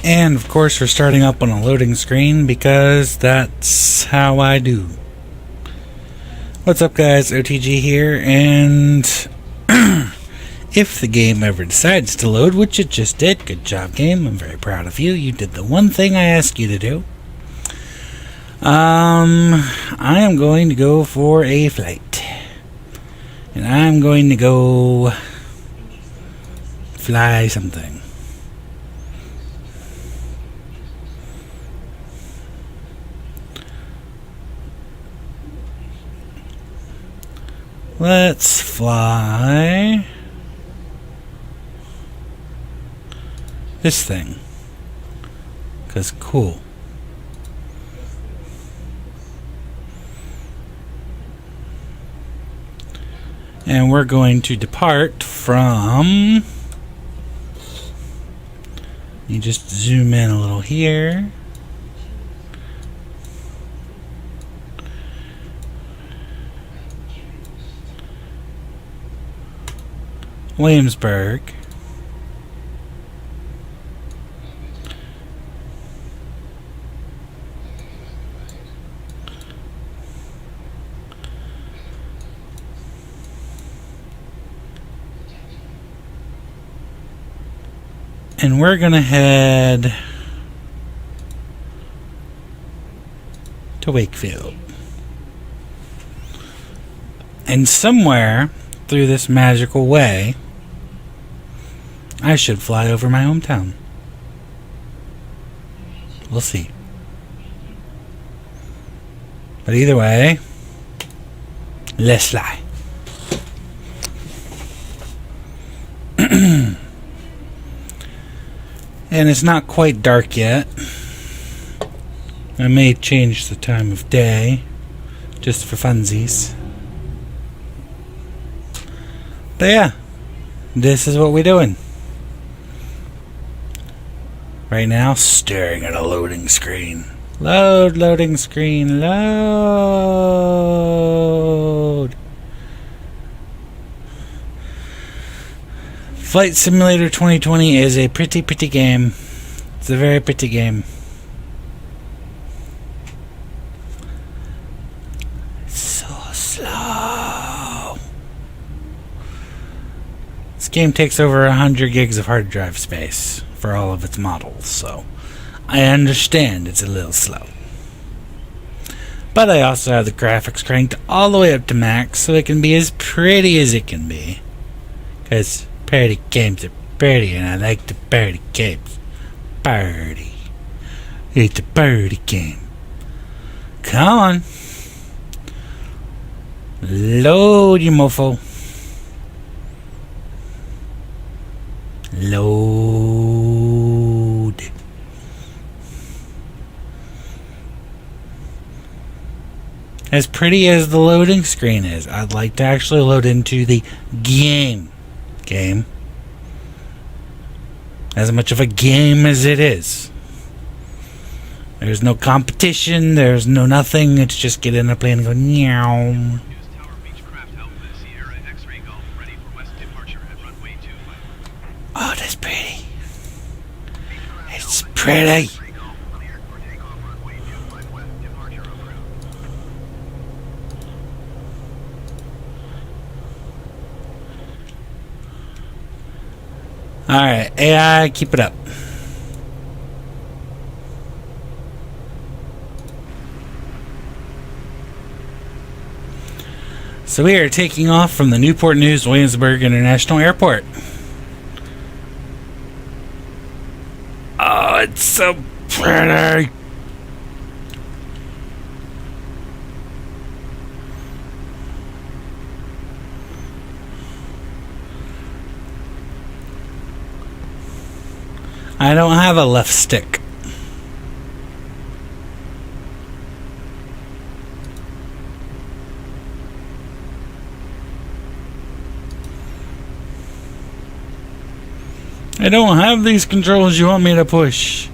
And of course we're starting up on a loading screen because that's how I do. What's up guys, OTG here, and if the game ever decides to load, which it just did, good job game, I'm very proud of you. You did the one thing I asked you to do. I am going to go for a flight. And I'm going to go fly something. Let's fly this thing, 'cause cool. And we're going to depart from, you just zoom in a little here. Williamsburg. And we're gonna head to Wakefield. And somewhere through this magical way, I should fly over my hometown. We'll see. But either way, let's fly. And it's not quite dark yet. I may change the time of day just for funsies. But yeah, this is what we're doing. Right now, staring at a loading screen. Loading screen, load. Flight Simulator 2020 is a pretty game. It's a very pretty game. It's so slow. This game takes over 100 gigs of hard drive space for all of its models, so I understand it's a little slow. But I also have the graphics cranked all the way up to max so it can be as pretty as it can be. Because party games are pretty and I like the party games. Party. It's a party game. Come on. Load, you mofo. Load. As pretty as the loading screen is, I'd like to actually load into the game. As much of a game as it is. There's no competition, there's no nothing, it's just get in a plane and go meow. Oh, that's pretty. It's pretty. Alright, AI, keep it up. So we are taking off from the Newport News Williamsburg International Airport. Oh, it's so pretty. I don't have a left stick. I don't have these controls you want me to push.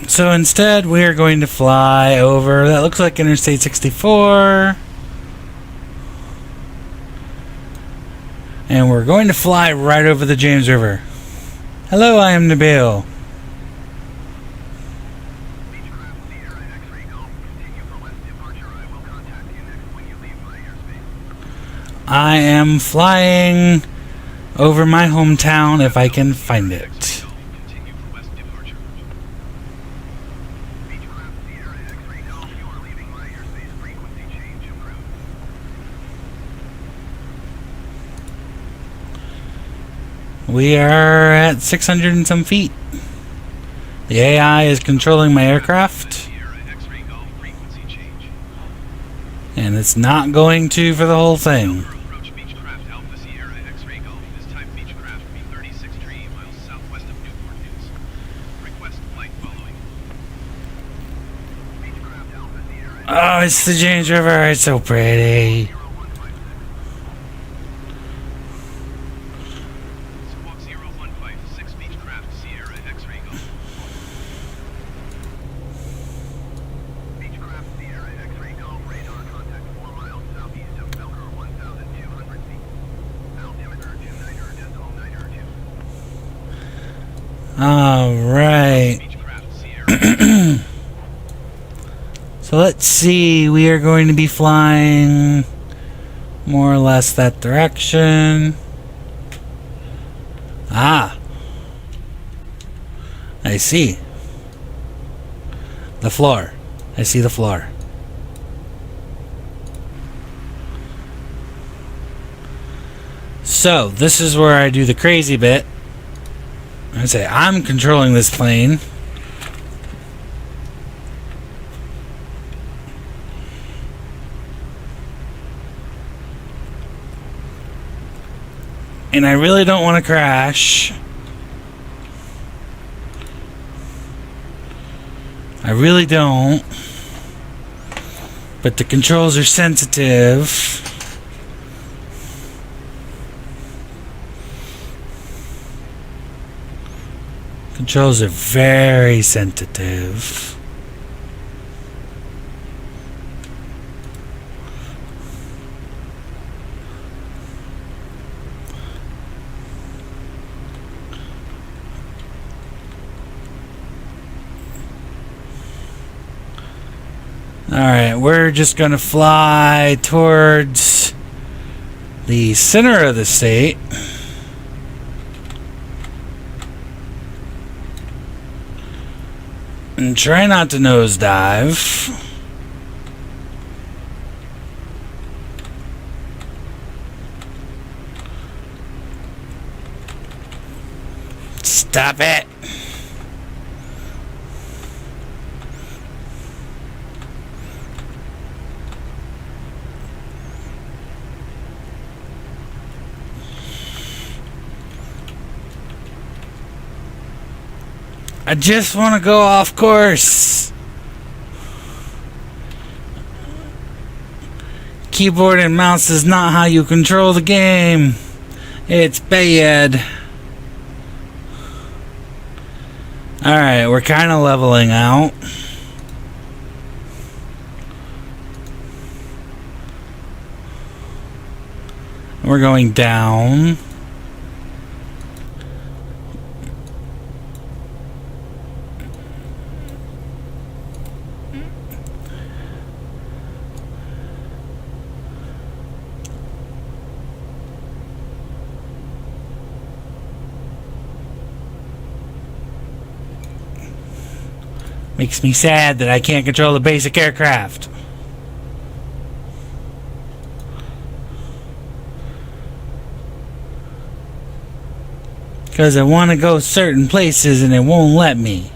So instead, we are going to fly over, that looks like Interstate 64. And we're going to fly right over the James River. Hello, I am Nabil. I am flying over my hometown if I can find it. We are at 600 and some feet. The AI is controlling my aircraft. And it's not going to for the whole thing. Oh, it's the James River. It's so pretty. Alright. So let's see. We are going to be flying more or less that direction. Ah. I see. The floor. I see the floor. So, this is where I do the crazy bit. I say, I'm controlling this plane. And I really don't want to crash. I really don't. But the controls are sensitive. Controls are very sensitive. Alright, we're just gonna fly towards the center of the state. And try not to nosedive. Stop it. I just want to go off course. Keyboard and mouse is not how you control the game. It's bad. Alright, we're kind of leveling out. We're going down. Makes me sad that I can't control the basic aircraft. Because I want to go certain places and it won't let me.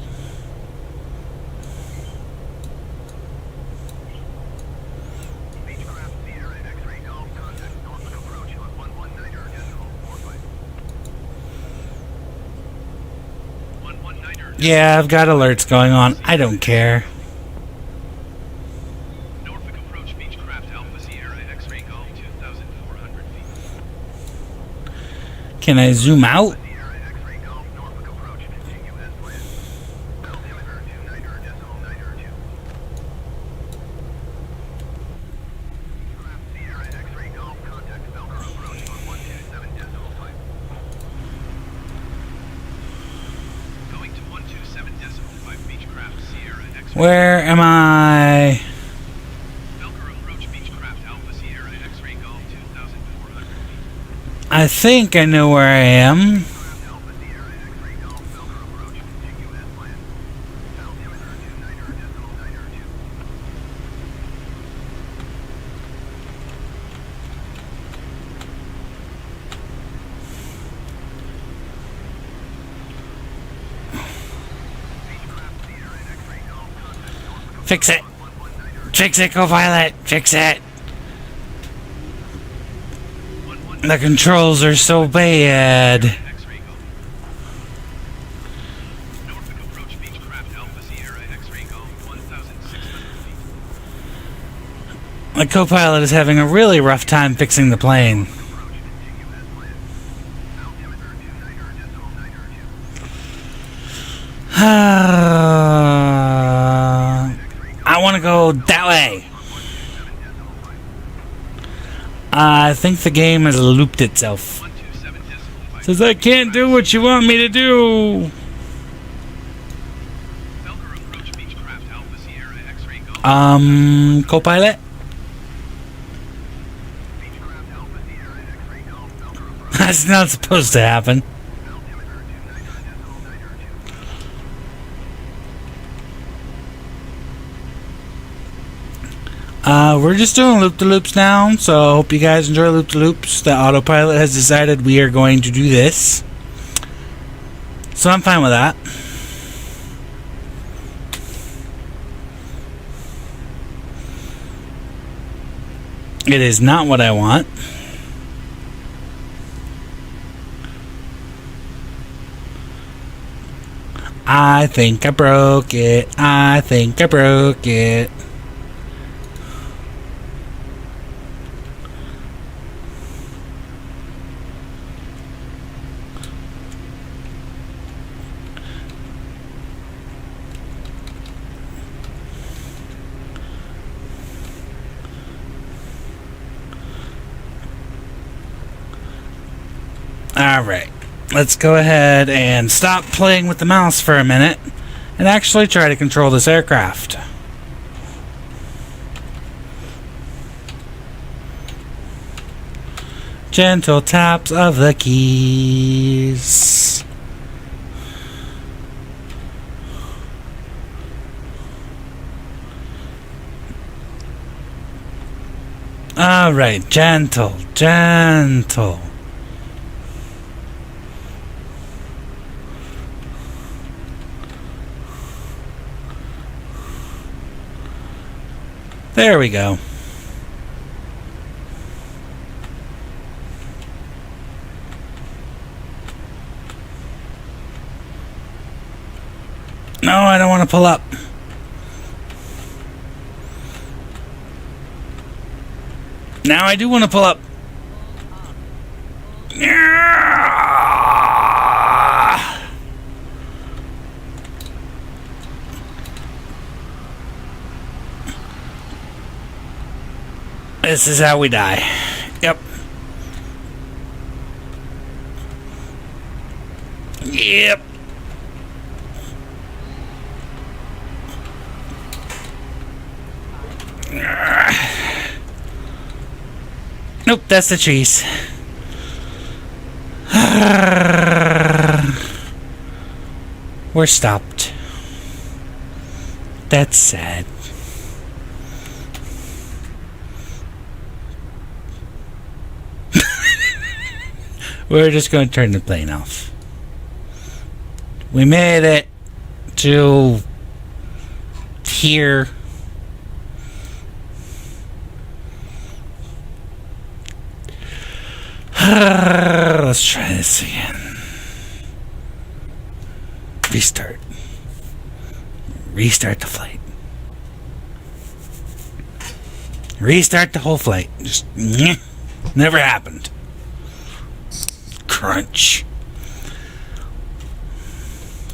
Yeah, I've got alerts going on. I don't care. Norfolk approach Beechcraft Alpha Sierra X-ray Golf 2,400 feet. Can I zoom out? Where am I? I think I know where I am. Fix it! Fix it, Copilot! Fix it! The controls are so bad. The Copilot is having a really rough time fixing the plane. I want to go that way. I think the game has looped itself. Says I can't do what you want me to do. Copilot? That's not supposed to happen. We're just doing loop-de-loops now, so I hope you guys enjoy loop-de-loops. The autopilot has decided we are going to do this. So I'm fine with that. It is not what I want. I think I broke it. I think I broke it. Alright, let's go ahead and stop playing with the mouse for a minute and actually try to control this aircraft. Gentle taps of the keys. Alright, gentle, gentle. There we go. No, I don't want to pull up. Now I do want to pull up. This is how we die. Yep. Yep. Nope, that's the cheese. We're stopped. That's sad. We're just going to turn the plane off. We made it to here. Let's try this again. Restart. Restart the flight. Restart the whole flight. Just never happened. Crunch.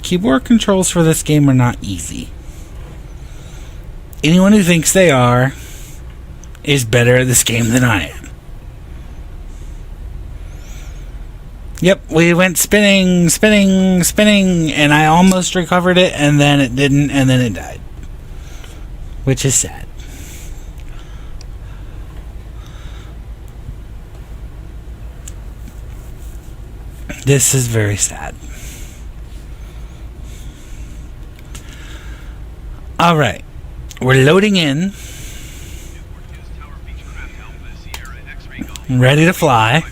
Keyboard controls for this game are not easy. Anyone who thinks they are is better at this game than I am. Yep, we went spinning, spinning, spinning, and I almost recovered it, and then it didn't, and then it died. which is sad. This is very sad. Alright, we're loading in. Ready to fly.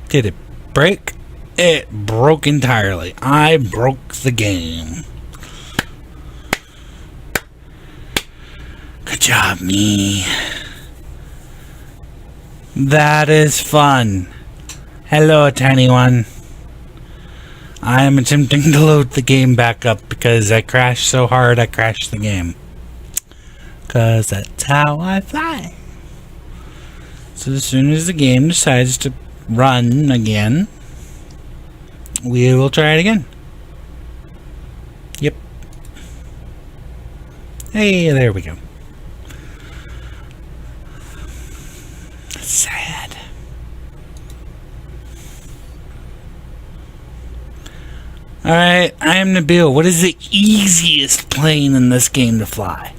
Did it break? It broke entirely. I broke the game. Good job, me. That is fun. Hello, tiny one. I am attempting to load the game back up because I crashed so hard I crashed the game. Because that's how I fly. So as soon as the game decides to run again, we will try it again. Yep. Hey, there we go. Sad. Alright, I am Nabil. What is the easiest plane in this game to fly?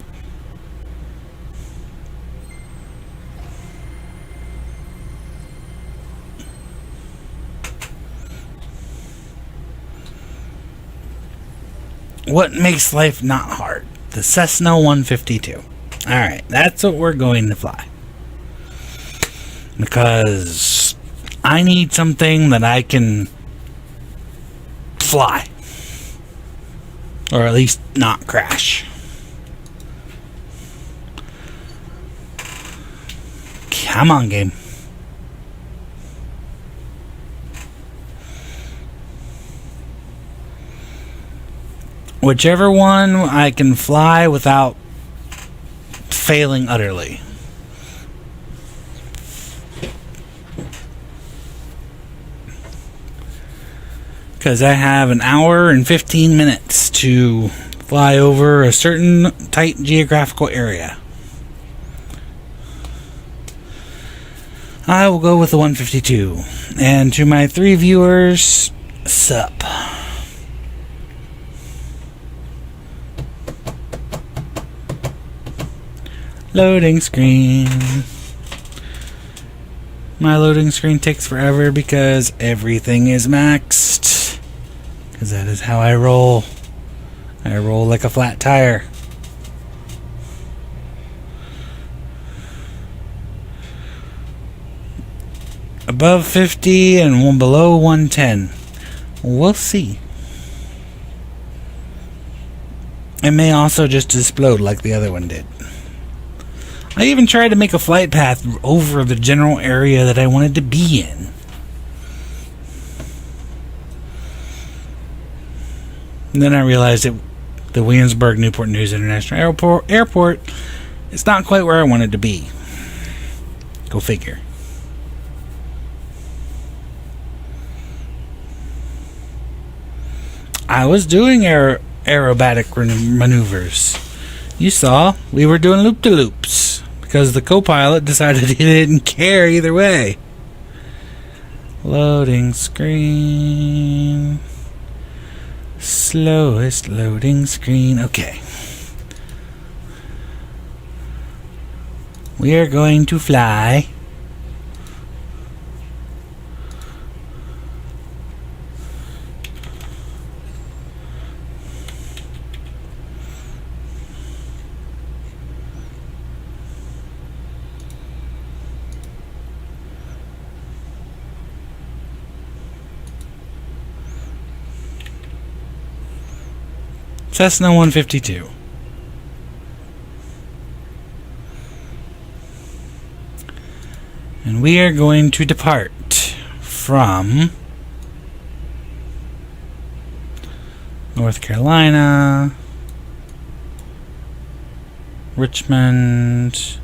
What makes life not hard? The Cessna 152. Alright, that's what we're going to fly. Because I need something that I can fly. Or at least not crash. Come on, game. Whichever one I can fly without failing utterly. Because I have an hour and 15 minutes to fly over a certain tight geographical area. I will go with the 152. And to my 3 viewers, sup. Loading screen. My loading screen takes forever because everything is maxed. Because that is how I roll. I roll like a flat tire. Above 50 and below 110. We'll see. It may also just explode like the other one did. I even tried to make a flight path over the general area that I wanted to be in. And then I realized that the Williamsburg Newport News International Airport is not quite where I wanted to be. Go figure. I was doing aerobatic maneuvers. You saw, we were doing loop-de-loops because the co-pilot decided he didn't care either way. Loading screen. Slowest loading screen. Okay. We are going to fly. Cessna 152. And we are going to depart from North Carolina, Richmond,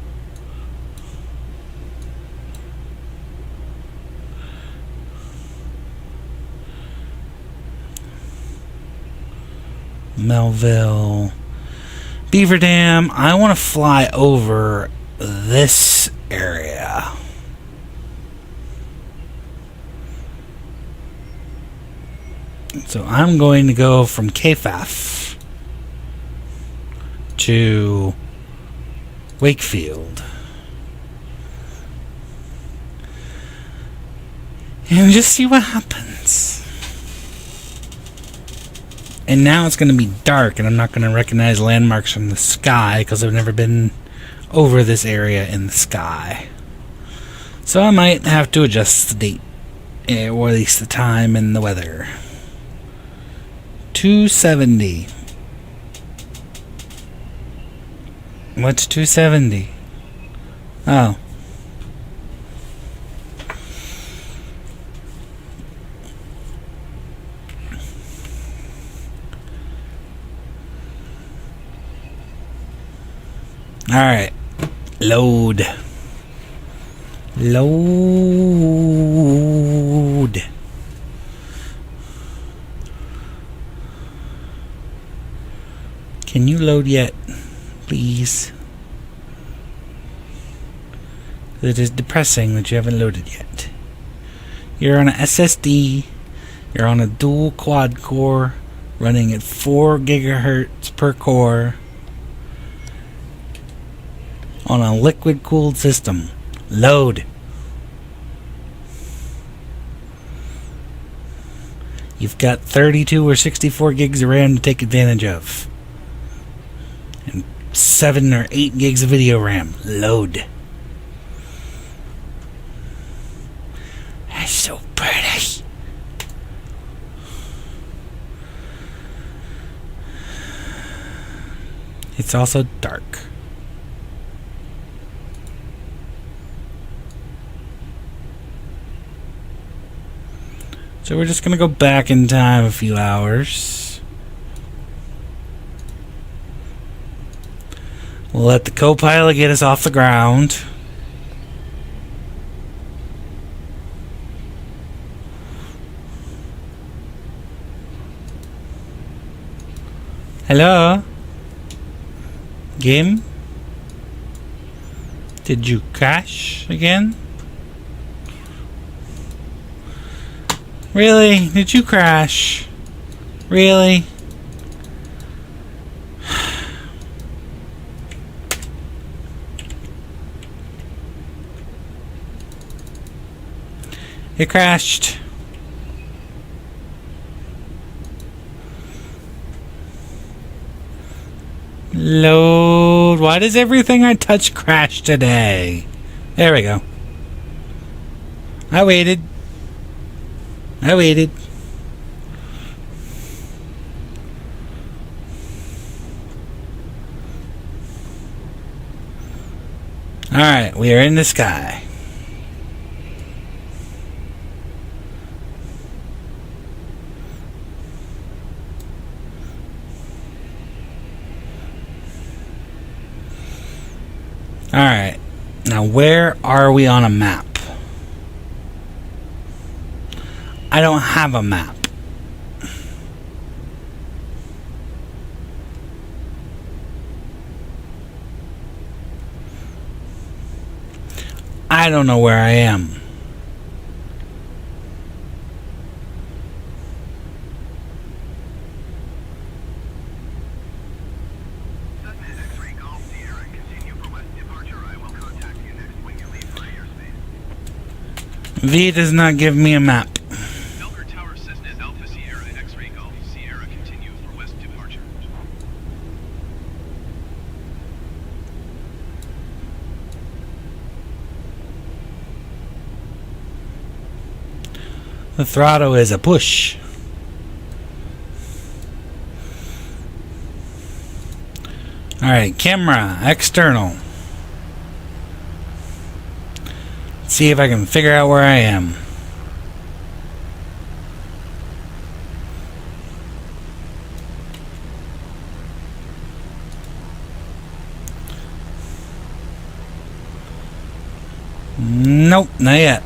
Melville, Beaver Dam. I want to fly over this area. So I'm going to go from Kafaf to Wakefield. And just see what happens. And now it's going to be dark, and I'm not going to recognize landmarks from the sky because I've never been over this area in the sky. So I might have to adjust the date, or at least the time and the weather. 270. What's 270? Oh. Alright. Load. Load. Can you load yet? Please. It is depressing that you haven't loaded yet. You're on an SSD. You're on a dual quad core running at 4 gigahertz per core on a liquid cooled system. Load. You've got 32 or 64 gigs of RAM to take advantage of. And 7 or 8 gigs of video RAM. Load. That's so pretty. It's also dark. So we're just going to go back in time a few hours. We'll let the co-pilot get us off the ground. Hello? Game? Did you crash again? Really? Did you crash? Really? It crashed. Load. Why does everything I touch crash today? There we go. I waited. Alright, we are in the sky. Alright, now where are we on a map? I don't have a map. I don't know where I am. V does not give me a map. The throttle is a push. Alright, camera, external. Let's see if I can figure out where I am. Nope, not yet.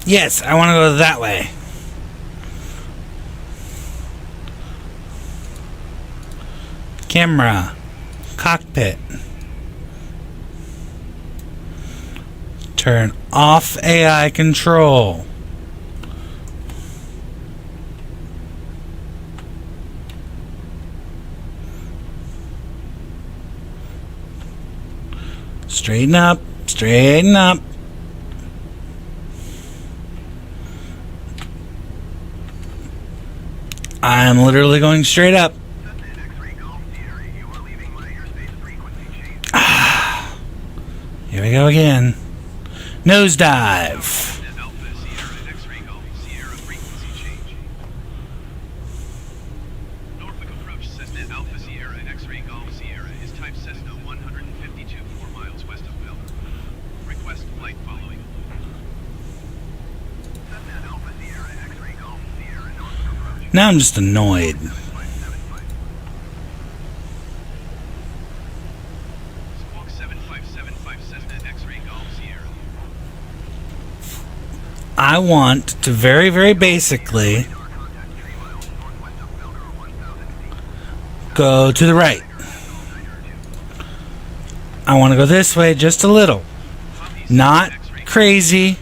Yes, I want to go that way. Camera. Cockpit. Turn off AI control. Straighten up, straighten up. I'm literally going straight up. Here we go again. Nosedive. Norfolk approach Cessna Alpha Sierra X-Ray Golf Sierra is type Cessna 152, 4 miles west of Bell. Request flight following. Cessna Alpha Sierra X-Ray Golf Sierra Norfolk approach. Now I'm just annoyed. Squawk 7575 Cessna X-Ray Golf Sierra. I want to very, very basically go to the right. I want to go this way just a little. Not crazy.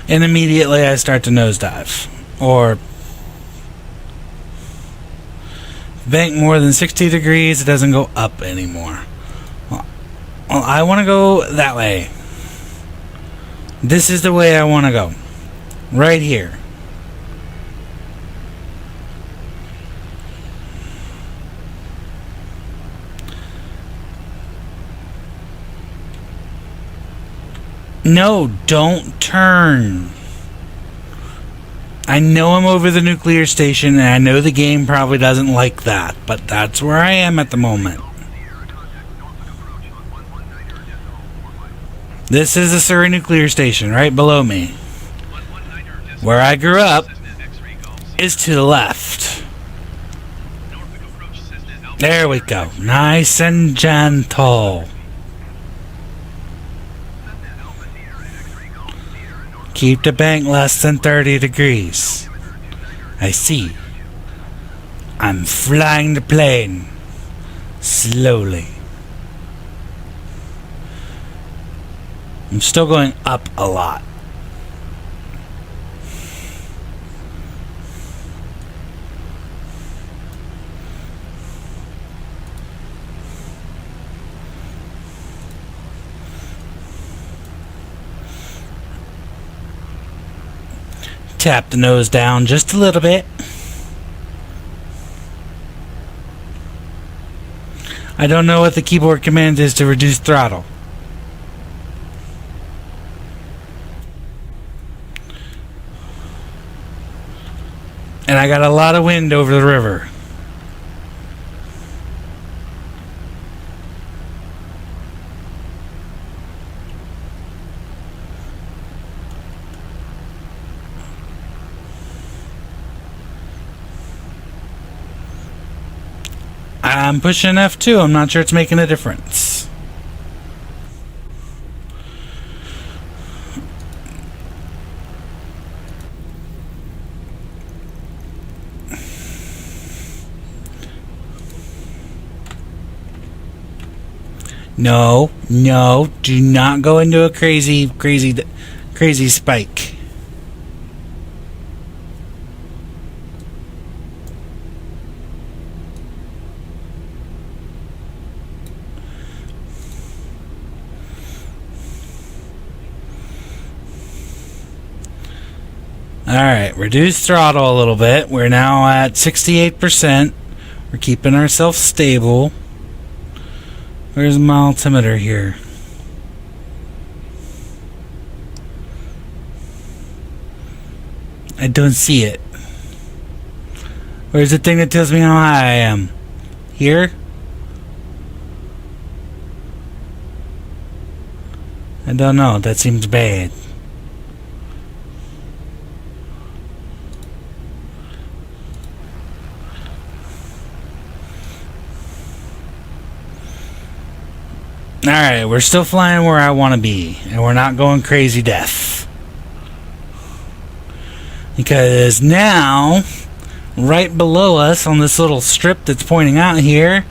And immediately I start to nosedive. Or bank more than 60 degrees, it doesn't go up anymore. Well, I want to go that way. This is the way I want to go. Right here. No, don't turn. I know I'm over the nuclear station, and I know the game probably doesn't like that, but that's where I am at the moment. This is the Surrey nuclear station, right below me. Where I grew up is to the left. There we go. Nice and gentle. Keep the bank less than 30 degrees. I see. I'm flying the plane. Slowly. I'm still going up a lot. Tap the nose down just a little bit. I don't know what the keyboard command is to reduce throttle. And I got a lot of wind over the river. I'm pushing F2. I'm not sure it's making a difference. No, no, do not go into a crazy spike. Alright, reduce throttle a little bit. We're now at 68%. We're keeping ourselves stable. Where's my altimeter here? I don't see it. Where's the thing that tells me how high I am? Here? I don't know. That seems bad. Alright, we're still flying where I want to be, and we're not going crazy death. Because now, right below us on this little strip that's pointing out here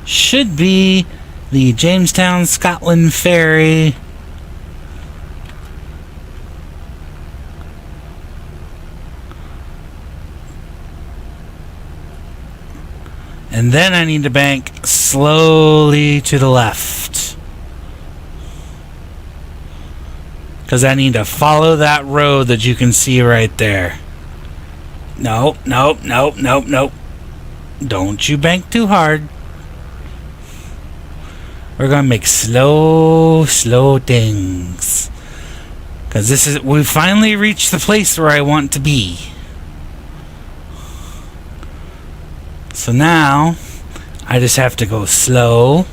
should be the Jamestown, Scotland ferry. And then I need to bank slowly to the left, because I need to follow that road that you can see right there. Nope. Don't you bank too hard. We're gonna make slow things, because we finally reached the place where I want to be. So now I just have to go slow.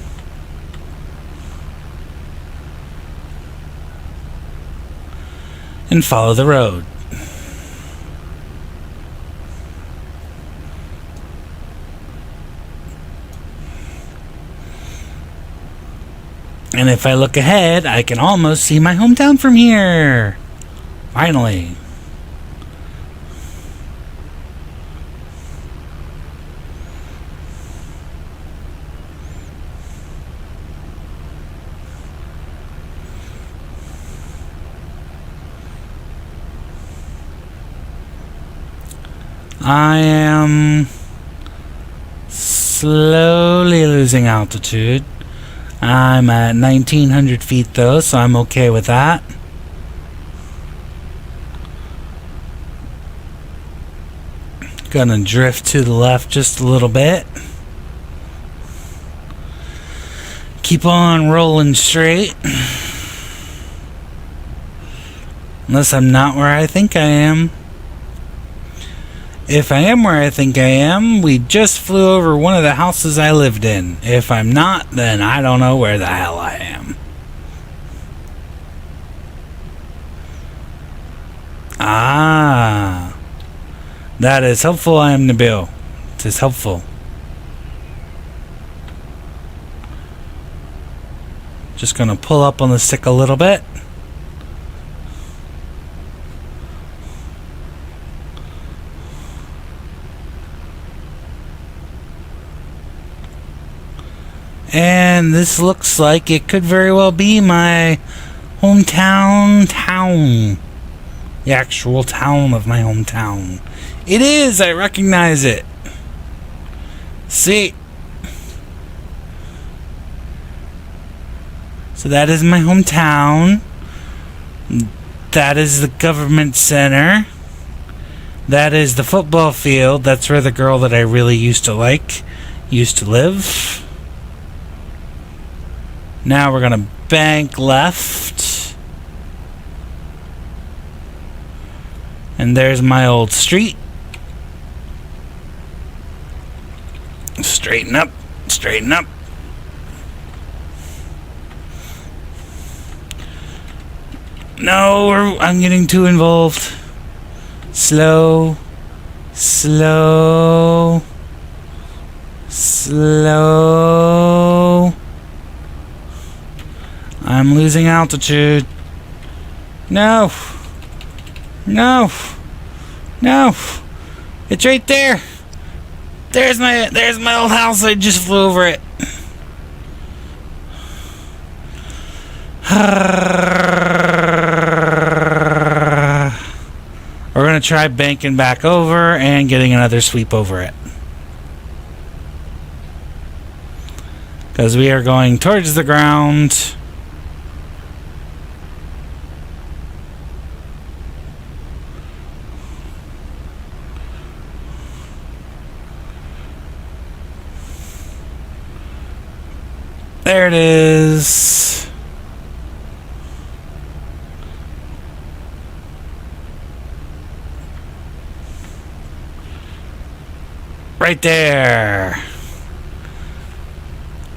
And follow the road. And if I look ahead, I can almost see my hometown from here. Finally. I am slowly losing altitude. I'm at 1900 feet though, so I'm okay with that. Gonna drift to the left just a little bit. Keep on rolling straight. Unless I'm not where I think I am. If I am where I think I am, we just flew over one of the houses I lived in. If I'm not, then I don't know where the hell I am. Ah. That is helpful, I am Nabil. It is helpful. Just gonna pull up on the stick a little bit. And this looks like it could very well be my hometown town. The actual town of my hometown. It is! I recognize it. See? So that is my hometown. That is the government center. That is the football field. That's where the girl that I really used to like used to live. Now we're gonna bank left. And there's my old street. Straighten up, straighten up. No, I'm getting too involved. Slow, slow, slow. I'm losing altitude. No. No. No. It's right there. There's my old house. I just flew over it. We're going to try banking back over and getting another sweep over it. Because we are going towards the ground. There it is. Right there.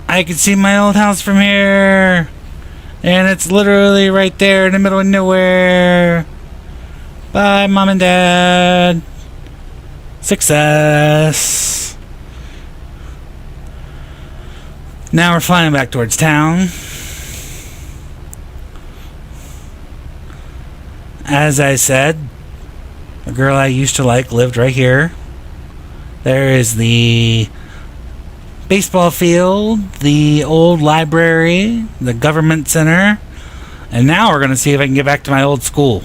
I can see my old house from here. And it's literally right there in the middle of nowhere. Bye, Mom and Dad. Success. Now we're flying back towards town. As I said, the girl I used to like lived right here. There is the baseball field, the old library, the government center, and now we're going to see if I can get back to my old school.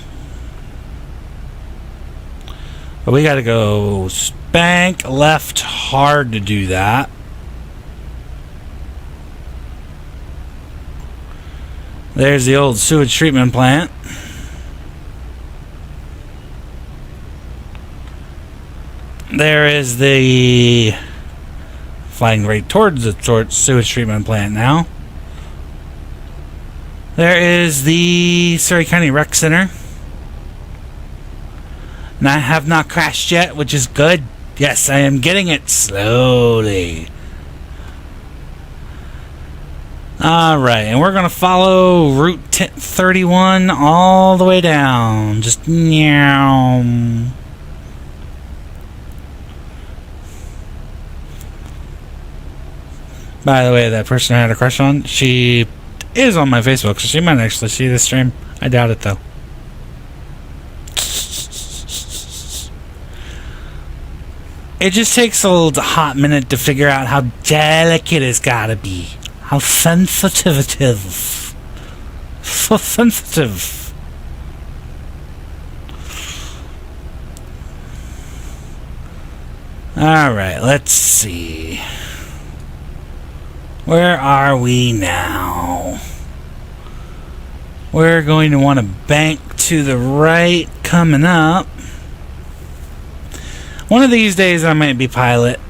But we got to go spank left hard to do that. There's the old sewage treatment plant. There is the flying right towards the sewage treatment plant now. There is the Surrey County Rec Center. And I have not crashed yet, which is good. Yes, I am getting it slowly. Alright, and we're going to follow Route 31 all the way down. Just meow. By the way, that person I had a crush on, she is on my Facebook, so she might actually see this stream. I doubt it, though. It just takes a hot minute to figure out how delicate it's gotta be. How sensitive it is. So sensitive. Alright, let's see. Where are we now? We're going to want to bank to the right coming up. One of these days I might be pilot.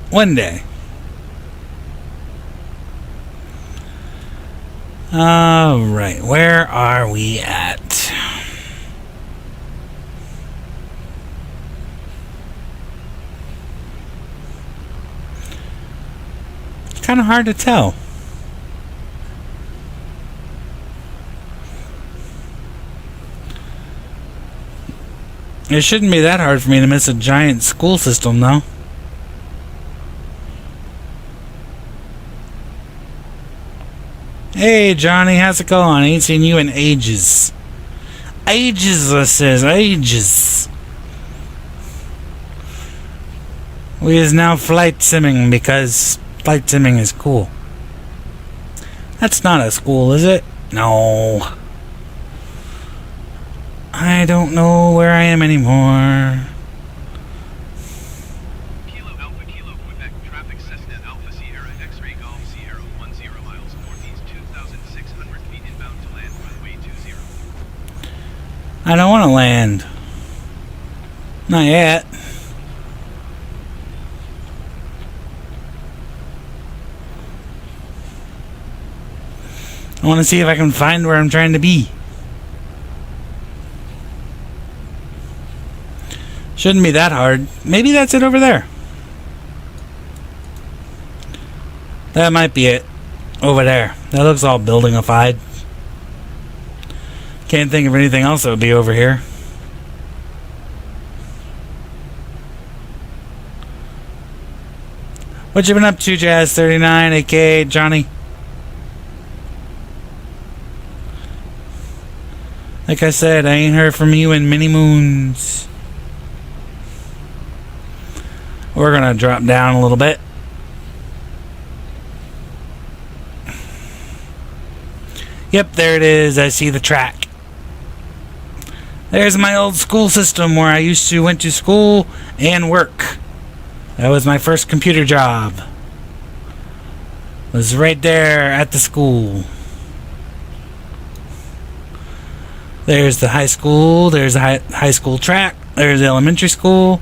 One day. Alright, where are we at? It's kind of hard to tell. It shouldn't be that hard for me to miss a giant school system, though. Hey, Johnny, how's it going? I ain't seen you in ages. Ages, this says. Ages. We is now flight simming because flight simming is cool. That's not a school, is it? No. I don't know where I am anymore. Kilo Alpha Kilo Quebec traffic Cessna Alpha Sierra X-ray Golf Sierra 10 miles northeast 2,600 feet inbound to land runway 20. I don't want to land. Not yet. I want to see if I can find where I'm trying to be. Shouldn't be that hard. Maybe that's it over there. That might be it. Over there. That looks all buildingified. Can't think of anything else that would be over here. What you been up to, Jazz39, aka Johnny? Like I said, I ain't heard from you in many moons. We're gonna drop down a little bit. Yep, there it is. I see the track. There's my old school system where I used to went to school and work. That was my first computer job. It was right there at the school. There's the high school. There's the high school track. There's the elementary school.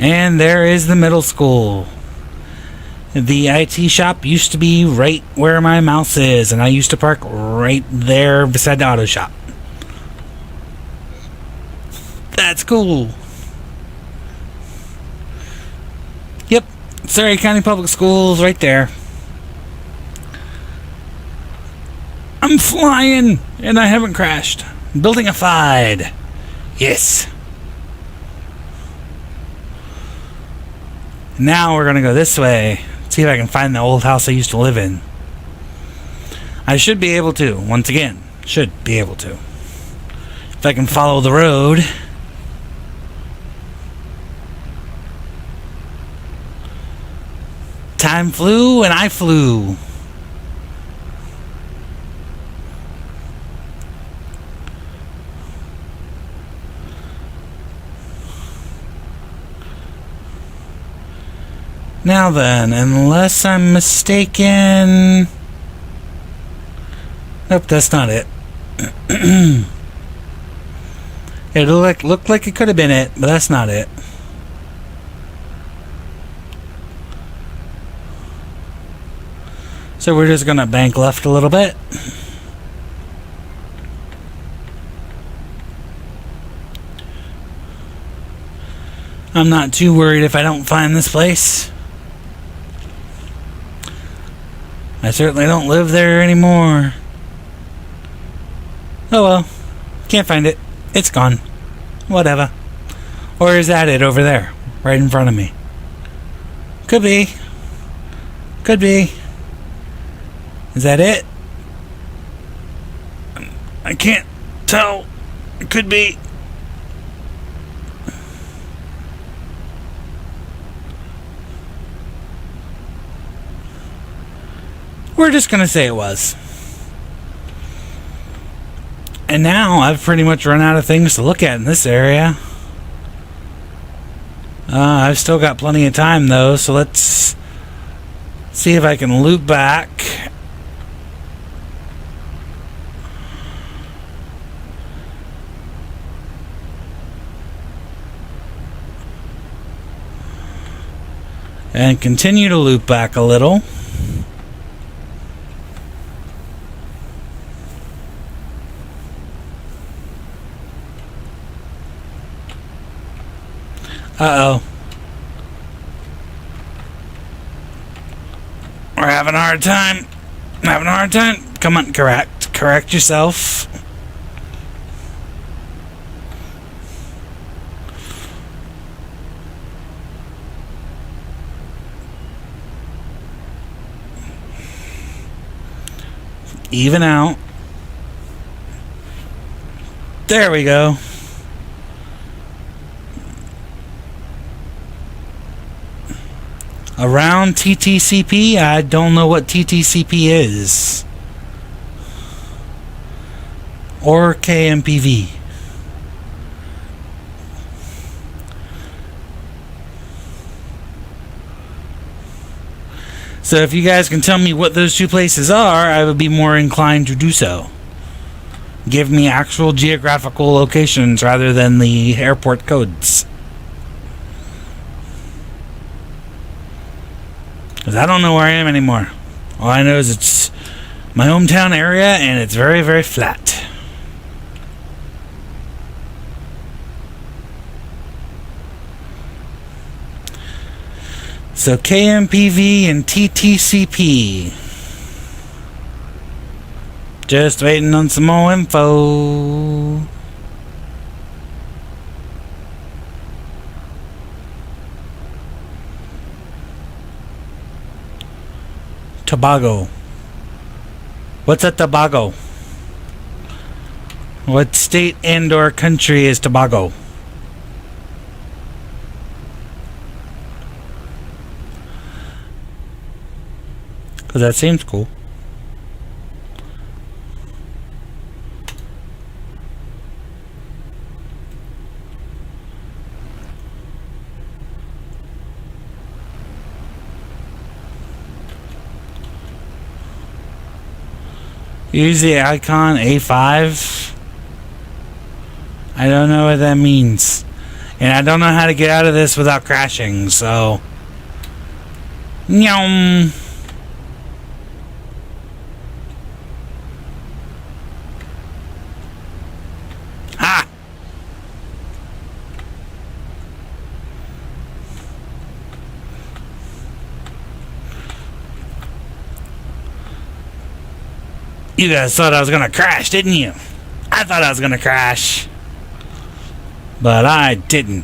And there is the middle school. The IT shop used to be right where my mouse is, and I used to park right there beside the auto shop. That's cool. Yep, Surrey County Public Schools right there. I'm flying, and I haven't crashed. Buildingified. Yes. Now we're going to go this way. See if I can find the old house I used to live in. I should be able to. Once again, should be able to. If I can follow the road. Time flew and I flew. Now then, unless I'm mistaken... Nope, that's not it. It looked like it could have been it, but that's not it. So we're just gonna bank left a little bit. I'm not too worried if I don't find this place. I certainly don't live there anymore. Oh well. Can't find it. It's gone. Whatever. Or is that it over there? Right in front of me? Could be. Could be. Is that it? I can't tell. It could be. We're just gonna say it was. And now I've pretty much run out of things to look at in this area. I've still got plenty of time though, so let's see if I can loop back. And continue to loop back a little. Uh-oh. We're having a hard time. Having a hard time. Come on, correct. Correct yourself. Even out. There we go. Around TTCP, I don't know what TTCP is. Or KMPV. So if you guys can tell me what those two places are, I would be more inclined to do so. Give me actual geographical locations rather than the airport codes. Because I don't know where I am anymore. All I know is it's my hometown area and it's very, very flat. So KMPV and TTCP. Just waiting on some more info. Tobago. What's a Tobago? What state and or country is Tobago? Because that seems cool. Use the icon A5. I don't know what that means. And I don't know how to get out of this without crashing, so... Nyum. Ha! You guys thought I was gonna crash, didn't you? I thought I was gonna crash. But I didn't.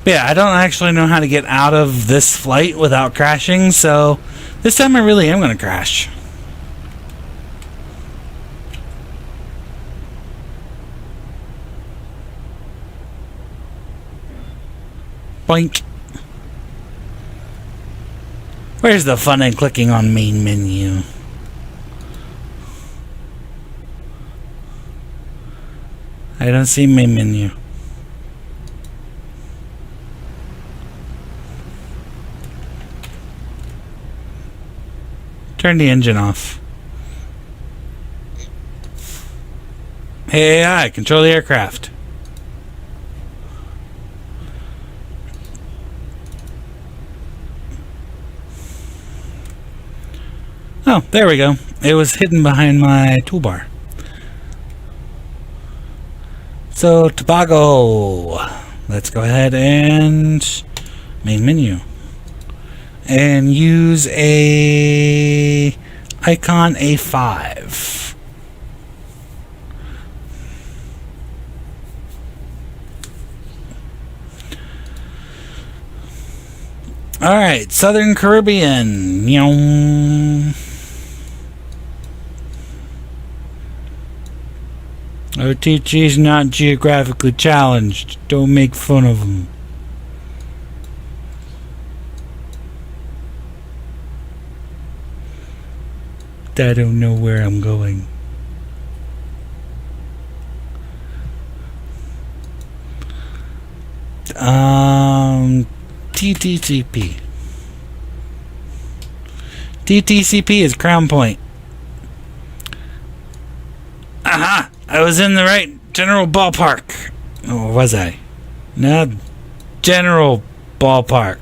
But yeah, I don't actually know how to get out of this flight without crashing, so this time I really am gonna crash. Boink. Where's the fun in clicking on main menu? I don't see main menu. Turn the engine off. Hey AI, control the aircraft. Oh, there we go. It was hidden behind my toolbar. So, Tobago. Let's go ahead and main menu. And use a Icon A5. Alright, Southern Caribbean. Meow. OTG's not geographically challenged. Don't make fun of them. I don't know where I'm going. TTCP. TTCP is Crown Point. Aha! I was in the right general ballpark. Or was I? No, general ballpark.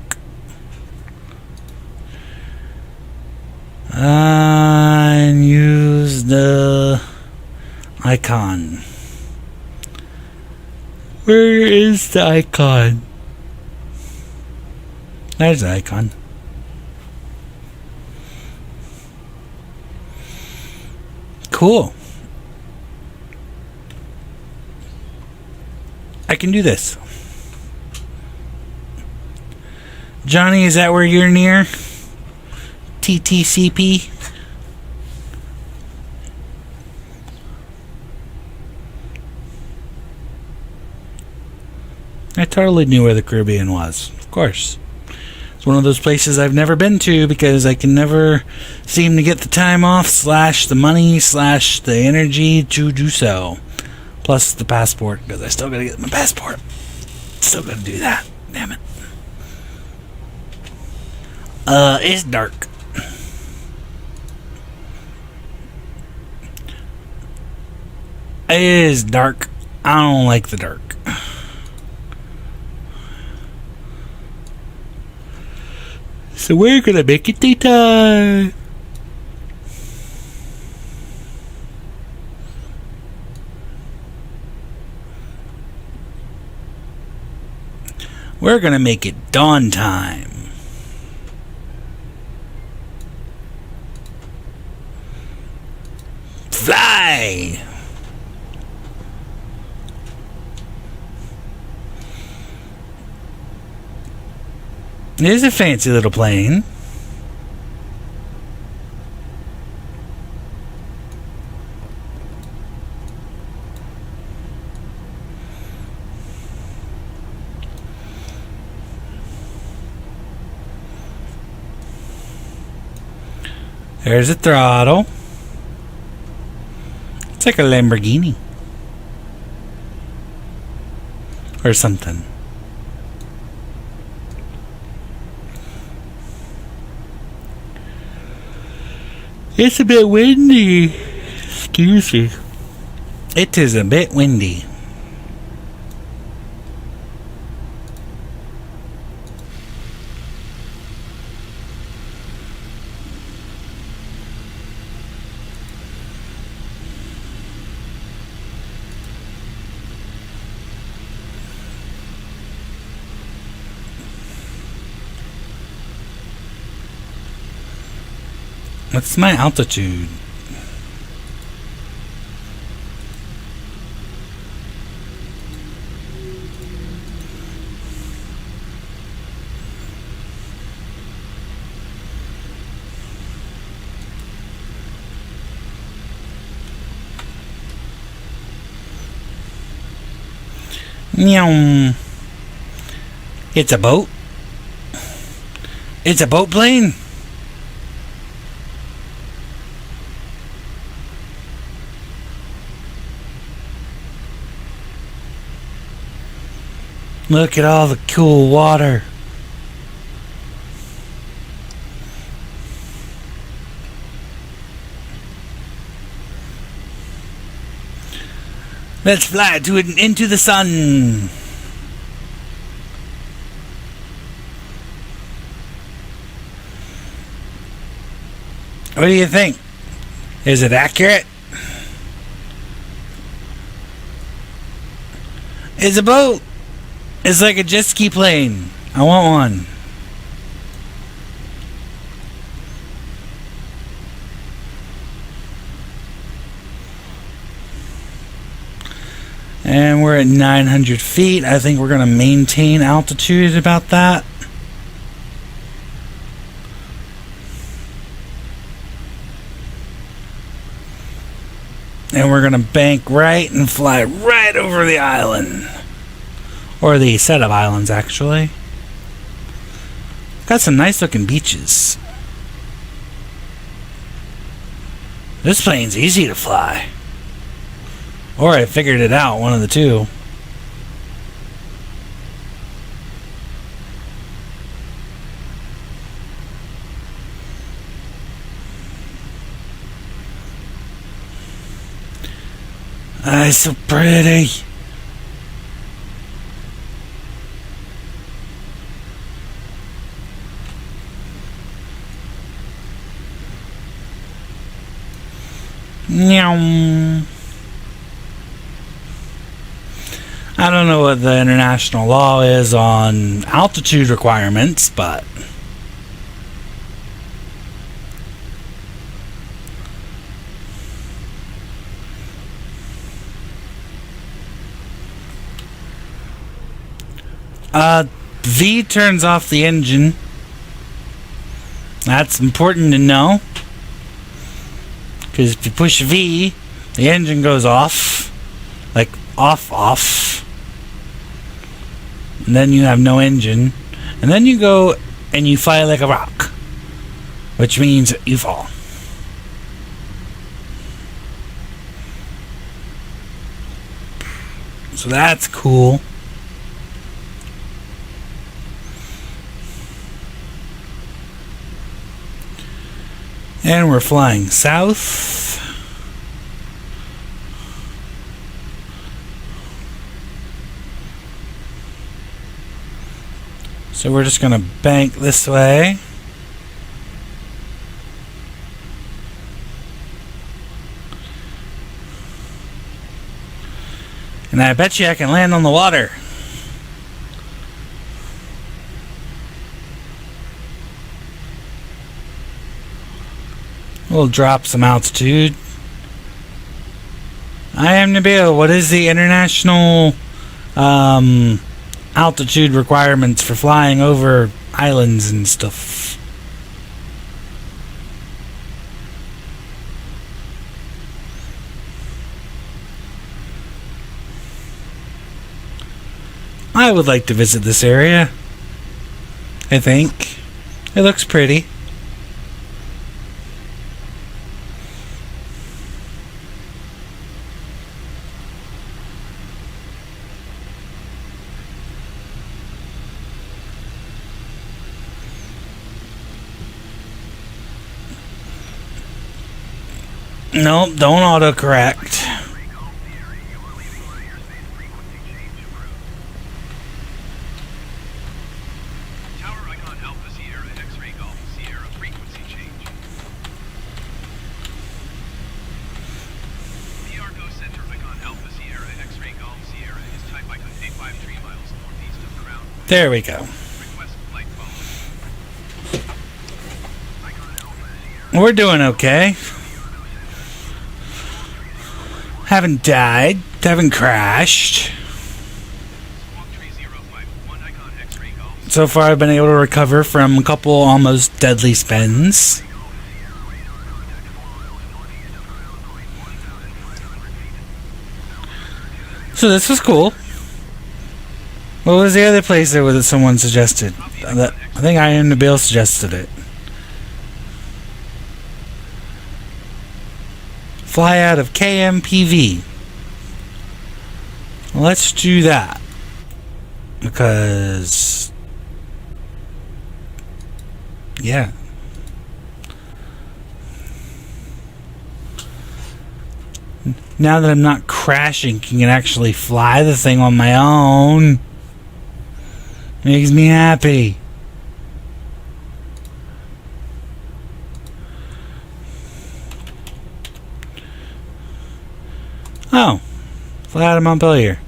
And use the icon. Where is the icon? There's the icon. Cool. I can do this. Johnny, is that where you're near? TTCP? I totally knew where the Caribbean was. Of course. It's one of those places I've never been to because I can never seem to get the time off / the money / the energy to do so. Plus the passport, because I still gotta get my passport. Still gotta do that. Damn it. It's dark. It is dark. I don't like the dark. So we're gonna make it daytime. We're gonna make it dawn time. Fly! It is a fancy little plane. There's a throttle. It's like a Lamborghini. Or something. It's a bit windy. Excuse me. It is a bit windy. What's my altitude? Meow. It's a boat. It's a boat plane. Look at all the cool water. Let's fly into the sun. What do you think? Is it accurate? It's a boat. It's like a jet ski plane. I want one. And we're at 900 feet. I think we're going to maintain altitude about that. And we're going to bank right and fly right over the island. Or the set of islands, actually. Got some nice looking beaches. This plane's easy to fly. Or I figured it out, one of the two. Ah, it's so pretty. Meow. I don't know what the international law is on altitude requirements, but V turns off the engine. That's important to know. Because if you push V, the engine goes off. Like off. And then you have no engine. And then you go and you fly like a rock. Which means you fall. So that's cool. And we're flying south. So we're just going to bank this way. And I bet you I can land on the water. We'll drop some altitude. I am Nabil. What is the international altitude requirements for flying over islands and stuff? I would like to visit this area. I think it looks pretty. Nope, don't autocorrect. Tower icon Alpha Sierra X-ray Golf Sierra frequency change. The Argo Center icon Alpha Sierra X-ray Golf Sierra is type icon 853 miles northeast of Crown. There we go. Request flight following. We're doing okay. Haven't died. Haven't crashed. Squawk 3051 icon X-ray Golf. So far, I've been able to recover from a couple almost deadly spins. So this was cool. What was the other place that someone suggested? I think I am the Bill suggested it. Fly out of KMPV. Let's do that. Because... yeah. Now that I'm not crashing, can actually fly the thing on my own. Makes me happy. Oh, fly out of Montpelier.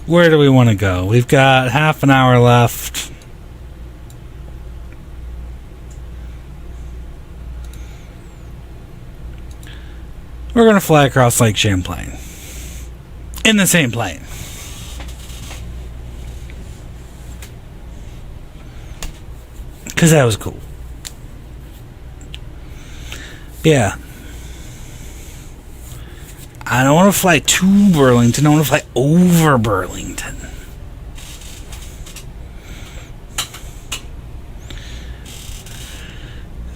Where do we want to go? We've got half an hour left. We're going to fly across Lake Champlain. In the same plane. Because that was cool. Yeah. I don't want to fly to Burlington. I want to fly over Burlington.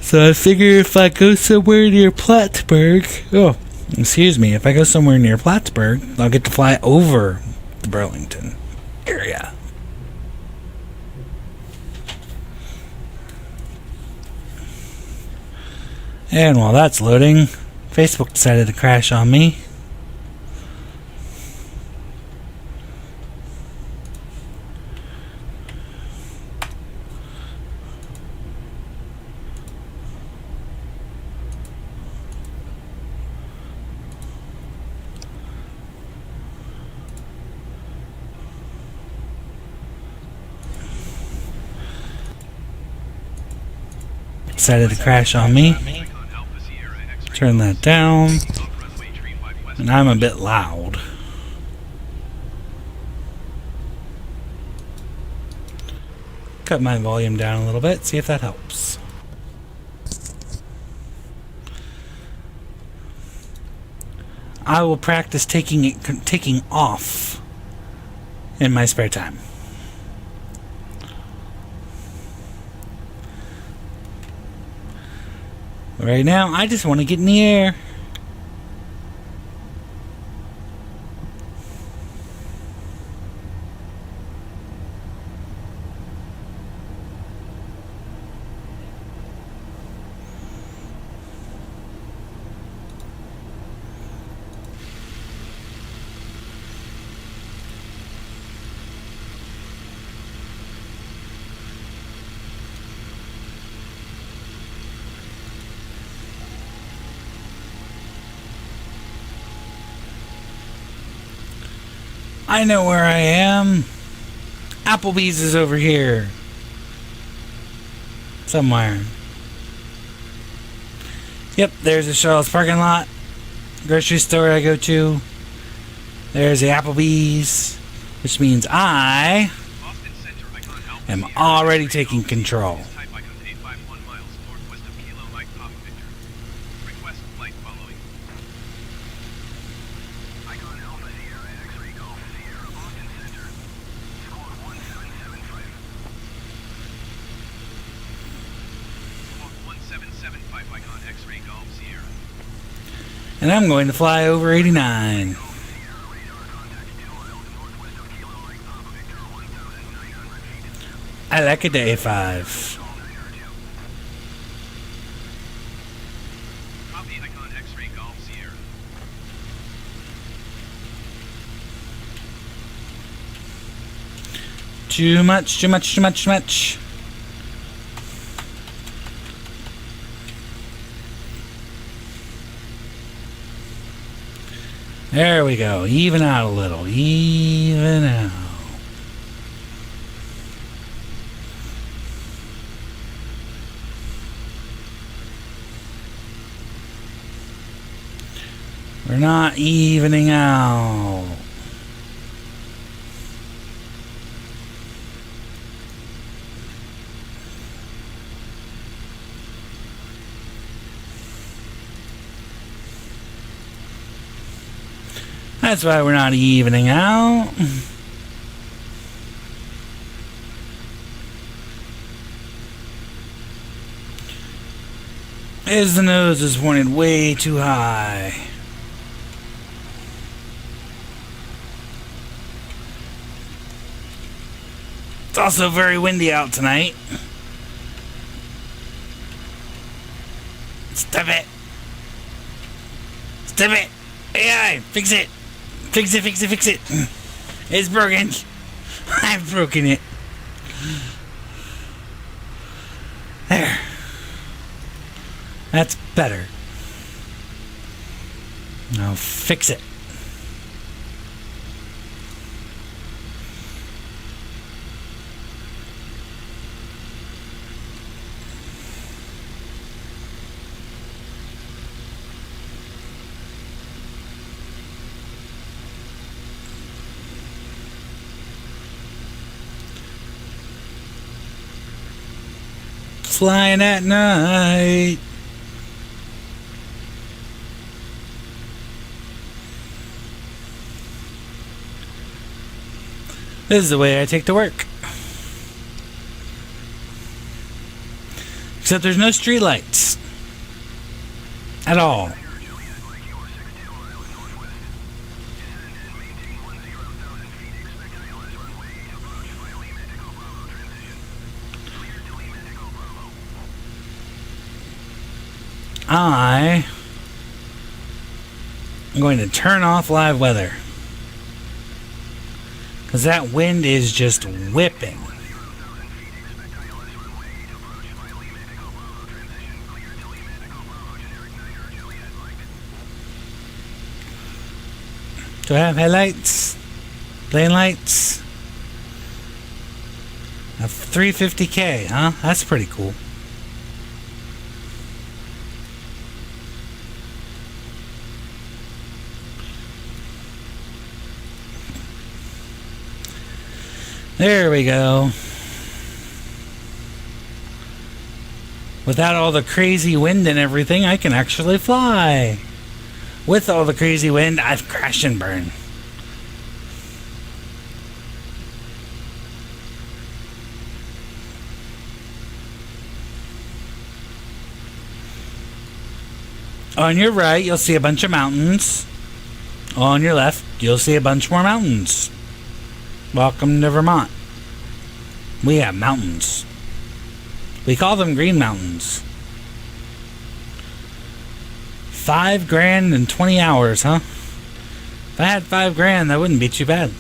So I figure if I go somewhere near Plattsburgh... oh, excuse me. If I go somewhere near Plattsburgh, I'll get to fly over the Burlington area. And while that's loading, Facebook decided to crash on me. Decided to crash on me. Turn that down. And I'm a bit loud. Cut my volume down a little bit, see if that helps. I will practice taking off in my spare time. Right now, I just want to get in the air. I know where I am. Applebee's is over here. Somewhere. Yep, there's the Charles parking lot. Grocery store I go to. There's the Applebee's. Which means I am already taking control. And I'm going to fly over 89. I like it to A5. Copy icon X-ray Golf Sierra. Too much, too much, too much, too much. There we go. Even out a little. Even out. We're not evening out. That's why we're not evening out. As the nose is pointed way too high. It's also very windy out tonight. Stop it. Stop it. AI, fix it. Fix it, fix it, fix it. It's broken. I've broken it. There. That's better. Now fix it. Flying at night. This is the way I take to work. Except there's no street lights. At all. I'm going to turn off live weather. Because that wind is just whipping. Do I have headlights? Lane lights? A 350K, huh? That's pretty cool. There we go. Without all the crazy wind and everything, I can actually fly. With all the crazy wind, I've crashed and burned. On your right, you'll see a bunch of mountains. On your left, you'll see a bunch more mountains. Welcome to Vermont. We have mountains. We call them Green Mountains. $5,000 in 20 hours, huh? If I had $5,000, that wouldn't be too bad.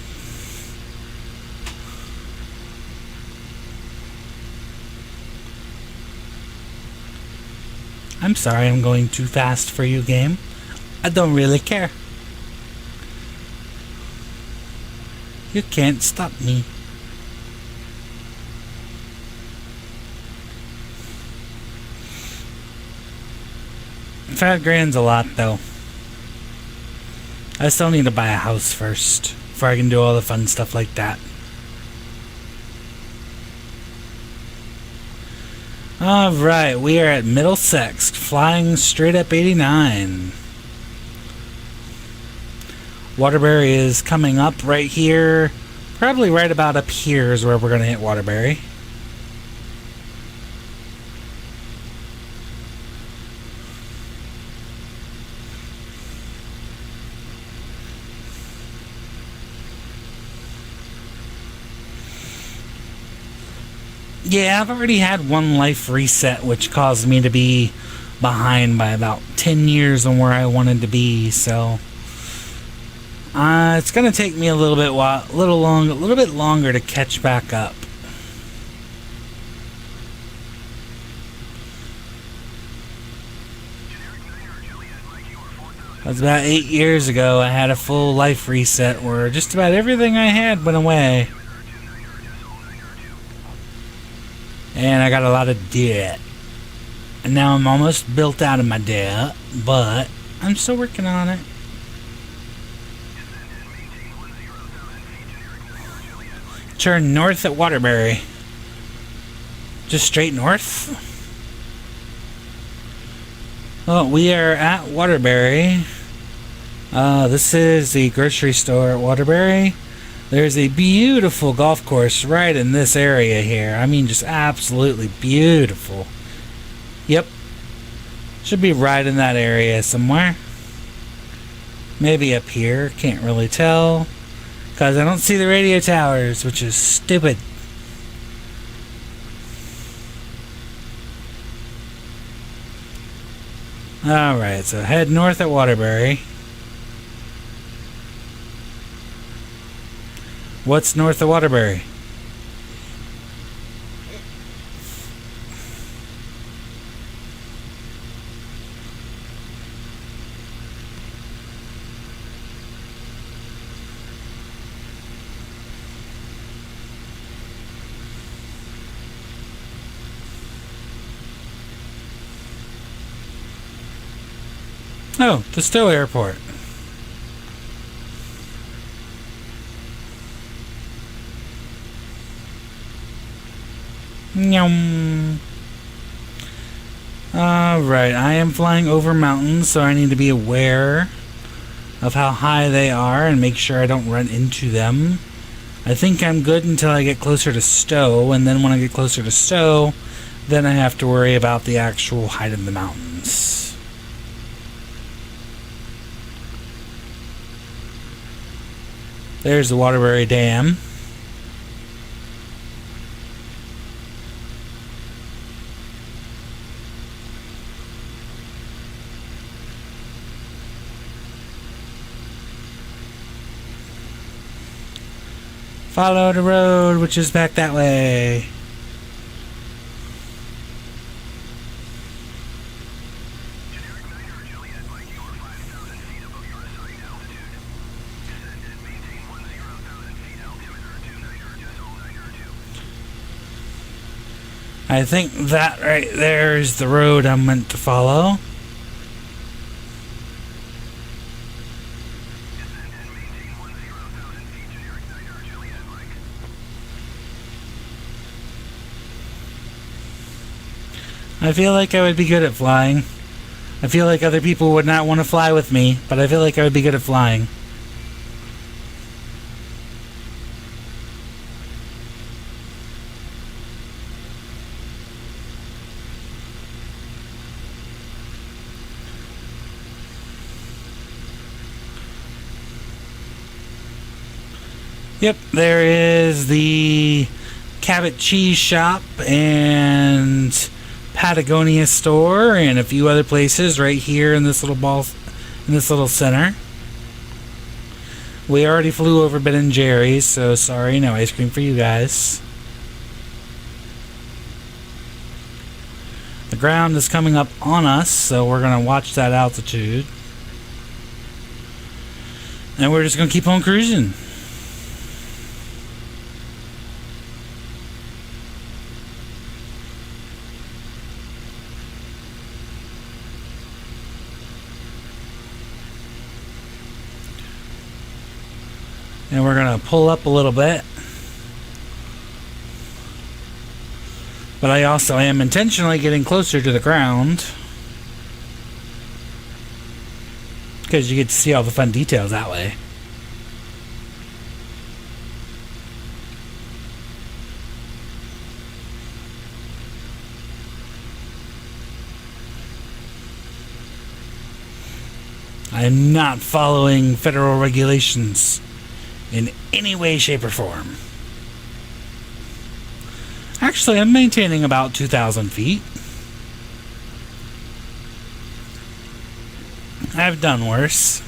I'm sorry I'm going too fast for you, game. I don't really care. You can't stop me. $5,000's a lot, though. I still need to buy a house first before I can do all the fun stuff like that. Alright, we are at Middlesex, flying straight up 89. Waterbury is coming up right here. Probably right about up here is where we're going to hit Waterbury. Yeah, I've already had one life reset, which caused me to be behind by about 10 years on where I wanted to be, so... it's gonna take me a little bit longer to catch back up. That was about 8 years ago. I had a full life reset where just about everything I had went away, and I got a lot of debt. And now I'm almost built out of my debt, but I'm still working on it. Turn north at Waterbury. Just straight north. Well, we are at Waterbury. This is the grocery store at Waterbury. There's a beautiful golf course right in this area here. I mean, just absolutely beautiful. Yep. Should be right in that area somewhere. Maybe up here. Can't really tell. Because I don't see the radio towers, which is stupid. Alright, so head north at Waterbury. What's north of Waterbury? Oh, the Stowe Airport. Nyum. Alright, I am flying over mountains, so I need to be aware of how high they are and make sure I don't run into them. I think I'm good until I get closer to Stowe, and then when I get closer to Stowe, then I have to worry about the actual height of the mountains. There's the Waterbury Dam. Follow the road, which is back that way. Generic 9 Juliet, Mike, you are 5,000 feet above your assigned altitude. Descend and maintain 10,000 feet altimeter 29 decimal 902. I think that right there is the road I'm meant to follow. Descend and maintain 10,000 feet, generic 9 Juliet, Mike. I feel like I would be good at flying. I feel like other people would not want to fly with me, but I feel like I would be good at flying. Yep, there is the Cabot Cheese Shop and Patagonia store and a few other places right here in this little center. We already flew over Ben and Jerry's, so sorry, no ice cream for you guys. The ground is coming up on us, so we're gonna watch that altitude. And we're just gonna keep on cruising. And we're going to pull up a little bit. But I also am intentionally getting closer to the ground, because you get to see all the fun details that way. I am not following federal regulations in any way, shape, or form. Actually, I'm maintaining about 2,000 feet. I've done worse.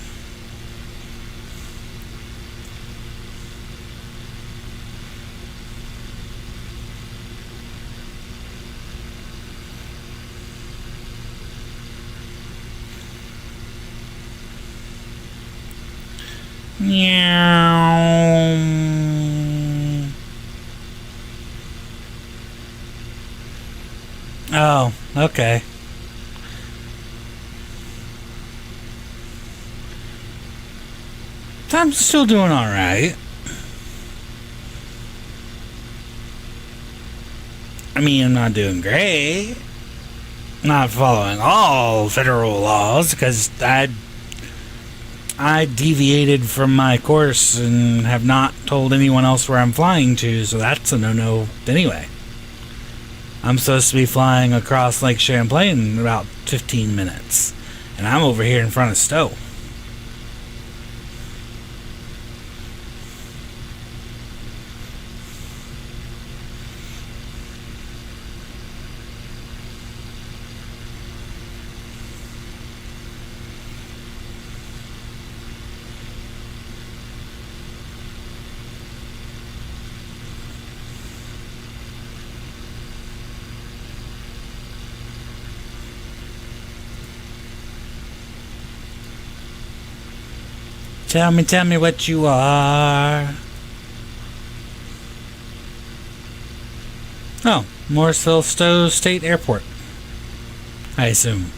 Meow. Oh, okay. I'm still doing alright. I mean, I'm not doing great. Not following all federal laws, because I deviated from my course and have not told anyone else where I'm flying to, so that's a no-no anyway. I'm supposed to be flying across Lake Champlain in about 15 minutes, and I'm over here in front of Stowe. Tell me what you are. Oh, Morrisville Stowe State Airport, I assume.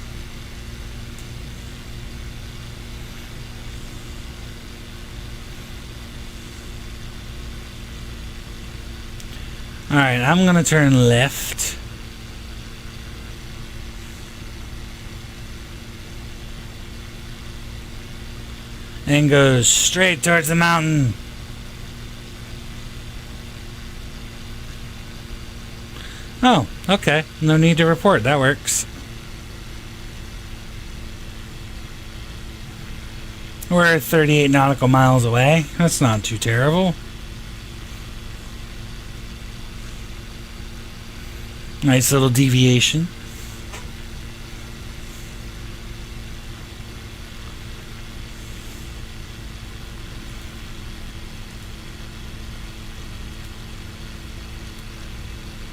Alright, I'm gonna turn left. And go straight towards the mountain. Oh, okay. No need to report. That works. We're 38 nautical miles away. That's not too terrible. Nice little deviation.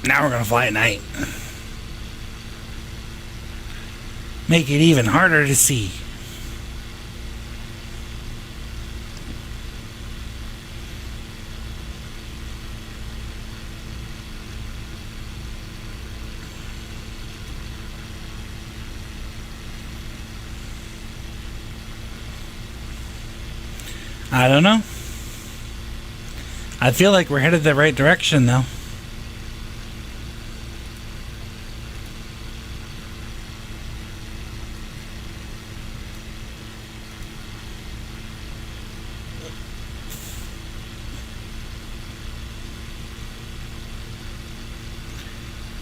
Now we're gonna fly at night. Make it even harder to see. I don't know. I feel like we're headed the right direction though.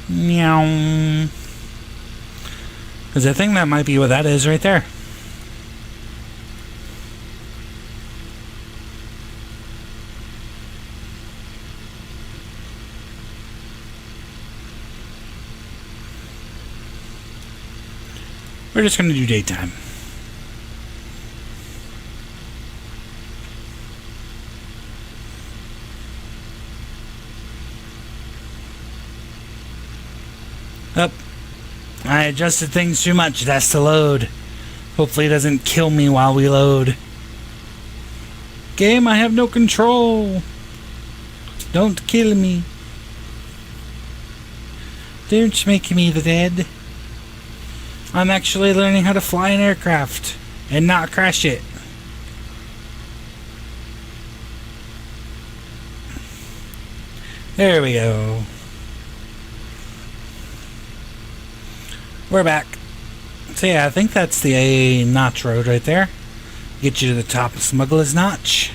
Meow. Because I think that might be what that is right there. We're just going to do daytime. Up. I adjusted things too much. It has to load. Hopefully it doesn't kill me while we load. Game, I have no control. Don't kill me. Don't make me the dead. I'm actually learning how to fly an aircraft and not crash it. There we go. We're back. So yeah, I think that's the A Notch Road right there. Get you to the top of Smuggler's Notch.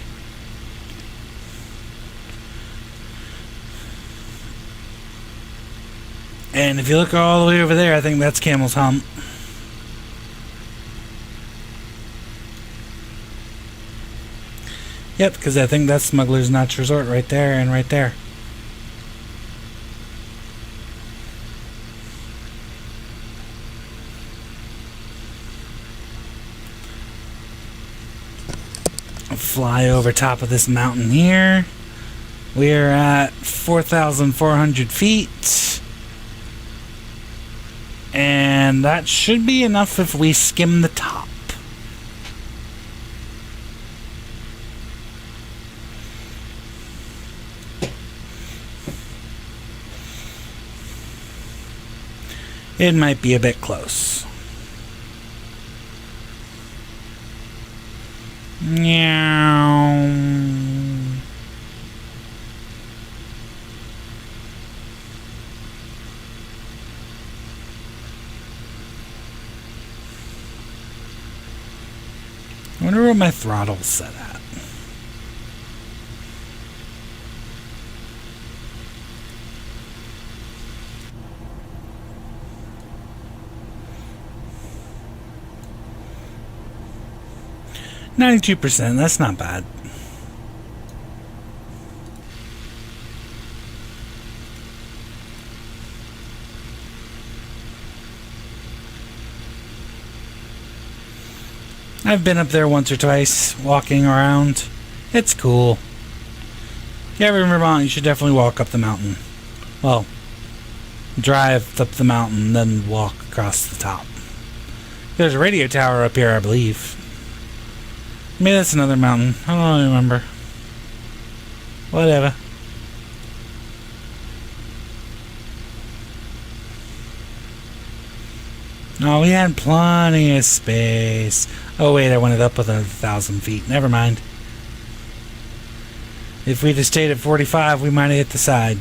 And if you look all the way over there, I think that's Camel's Hump. Yep, because I think that's Smuggler's Notch Resort right there and right there. I'll fly over top of this mountain here. We're at 4,400 feet. And that should be enough if we skim the top. It might be a bit close. Meow. I wonder where my throttle's set at. %. That's not bad. I've been up there once or twice, walking around. It's cool. If you ever in Vermont, you should definitely walk up the mountain. Well, drive up the mountain, then walk across the top. There's a radio tower up here, I believe. Maybe that's another mountain. I don't really remember. Whatever. Oh, we had plenty of space. Oh wait, I went it up with 1,000 feet. Never mind. If we'd have stayed at 45, we might have hit the side.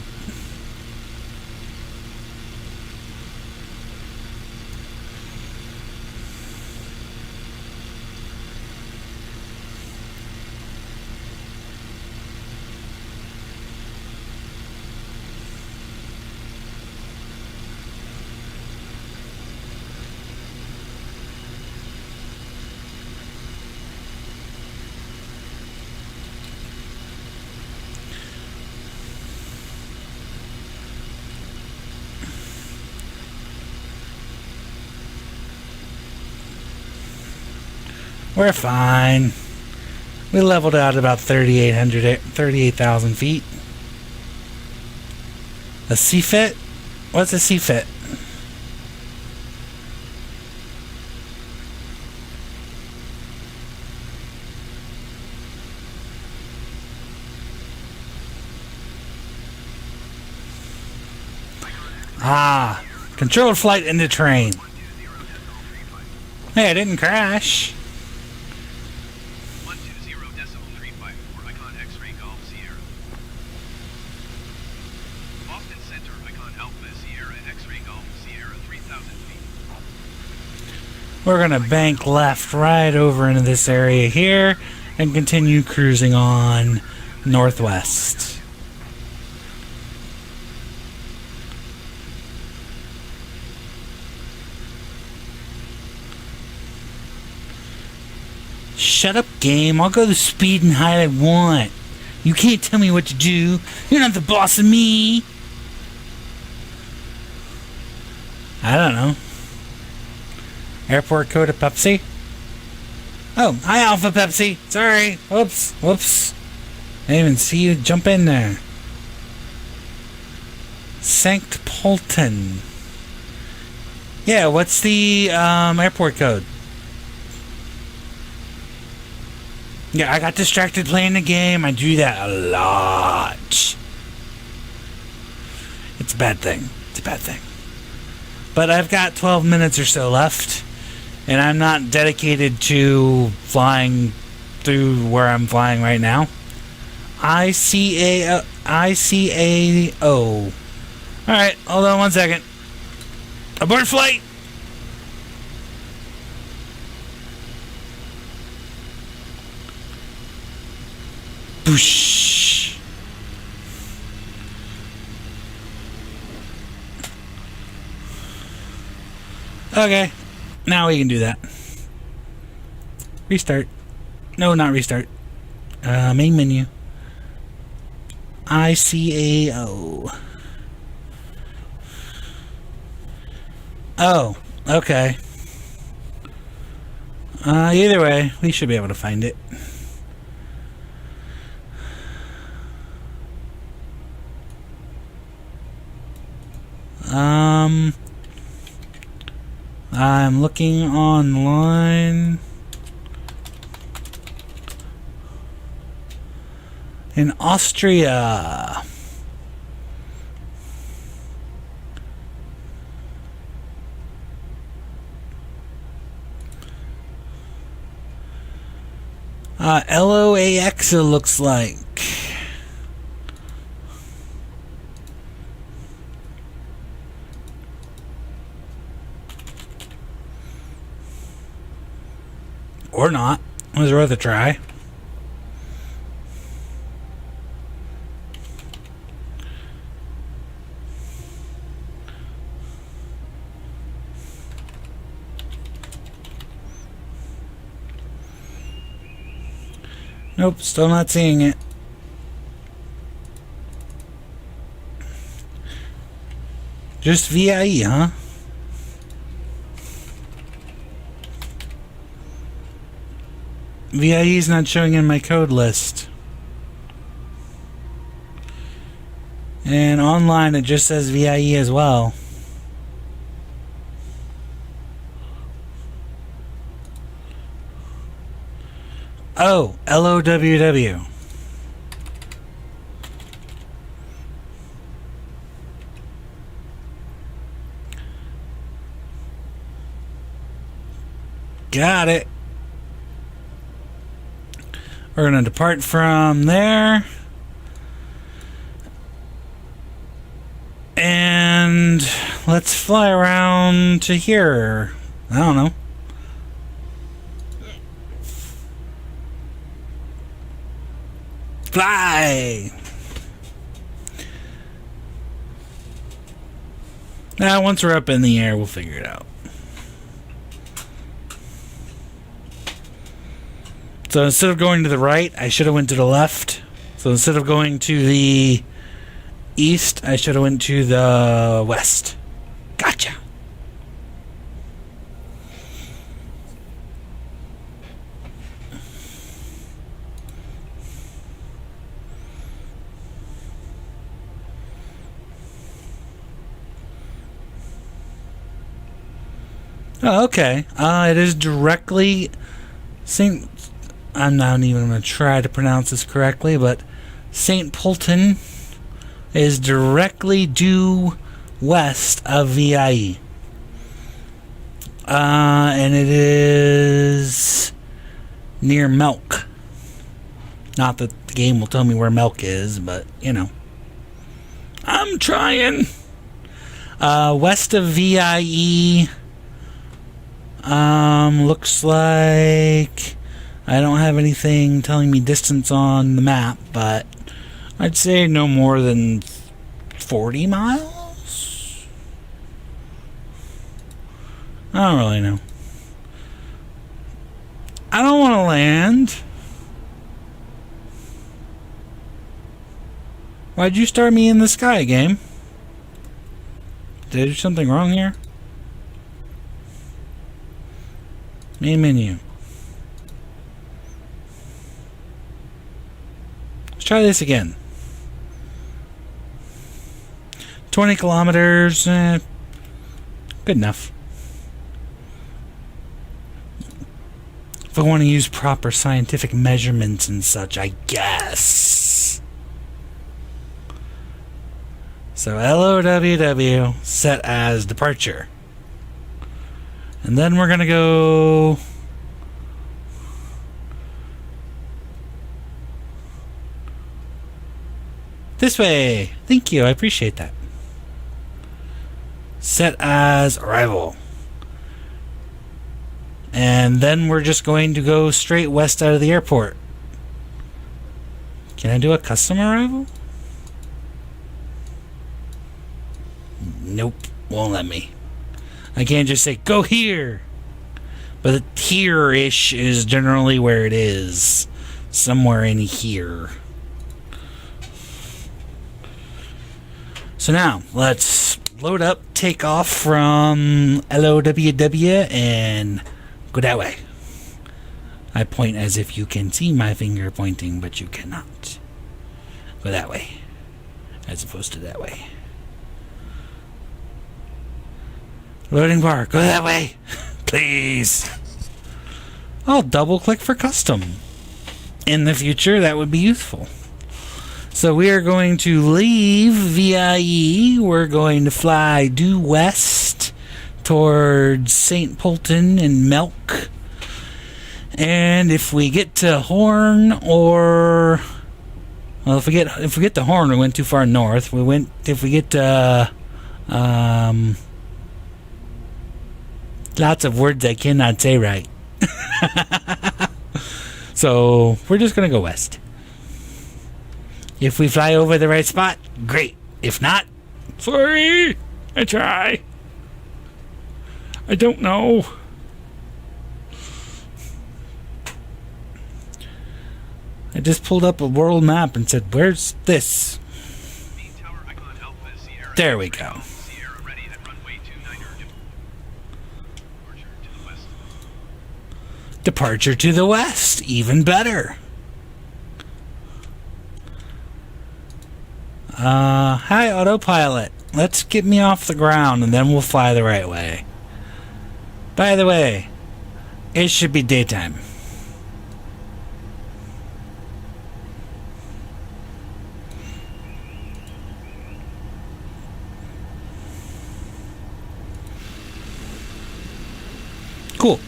We're fine. We leveled out about 38,000 feet. A CFIT? What's a CFIT? Ah, controlled flight into train. Hey, I didn't crash. 120.354, Icon X-Ray Golf Sierra. Boston Center, Icon Alpha Sierra, X-Ray Golf Sierra, 3,000 feet. We're gonna bank left right over into this area here and continue cruising on northwest. Shut up, game. I'll go the speed and height I want. You can't tell me what to do. You're not the boss of me. I don't know. Airport code of Pepsi? Oh, hi, Alpha Pepsi. Sorry. Whoops. I didn't even see you jump in there. Sankt Polten. Yeah, what's the airport code? Yeah, I got distracted playing the game. I do that a lot. It's a bad thing. But I've got 12 minutes or so left, and I'm not dedicated to flying through where I'm flying right now. ICAO. Alright, hold on 1 second. Abort flight! Boosh. Okay, now we can do that. Restart. No, not restart. Main menu. ICAO. Oh, okay. Either way, we should be able to find it. I'm looking online. In Austria. LOAX it looks like. Or not. It was worth a try. Nope, still not seeing it. Just VIE, huh? VIE is not showing in my code list. And online it just says VIE as well. Oh, LOWW. Got it. We're going to depart from there. And let's fly around to here. I don't know. Fly! Now, once we're up in the air, we'll figure it out. So instead of going to the right, I should have went to the left. So instead of going to the east, I should have went to the west. Gotcha. Oh, okay. It is directly St. I'm not even going to try to pronounce this correctly, but St. Polten is directly due west of VIE. And it is near Melk. Not that the game will tell me where Melk is, but, you know. I'm trying. West of VIE. Looks like I don't have anything telling me distance on the map, but I'd say no more than 40 miles? I don't really know. I don't want to land. Why'd you start me in the sky, game? Did I do something wrong here? Main menu. Let's try this again. 20 kilometers. Good enough. If I want to use proper scientific measurements and such, I guess. So LOWW set as departure. And then we're going to go this way. Thank you. I appreciate that. Set as arrival. And then we're just going to go straight west out of the airport. Can I do a custom arrival? Nope. Won't let me. I can't just say, go here. But here-ish is generally where it is. Somewhere in here. So now, let's load up, take off from LOWW, and go that way. I point as if you can see my finger pointing, but you cannot. Go that way. As opposed to that way. Loading bar, go that way. Please. I'll double click for custom. In the future, that would be useful. So we are going to leave VIE. We're going to fly due west towards St. Polten and Melk. And if we get to Horn or... Well, if we get to Horn, we went too far north. If we get to... lots of words I cannot say right. So we're just gonna go west. If we fly over the right spot, great. If not, sorry. I try. I don't know. I just pulled up a world map and said, where's this? There we go. Departure to the west. Even better. Hi, autopilot. Let's get me off the ground and then we'll fly the right way. By the way, it should be daytime. Cool.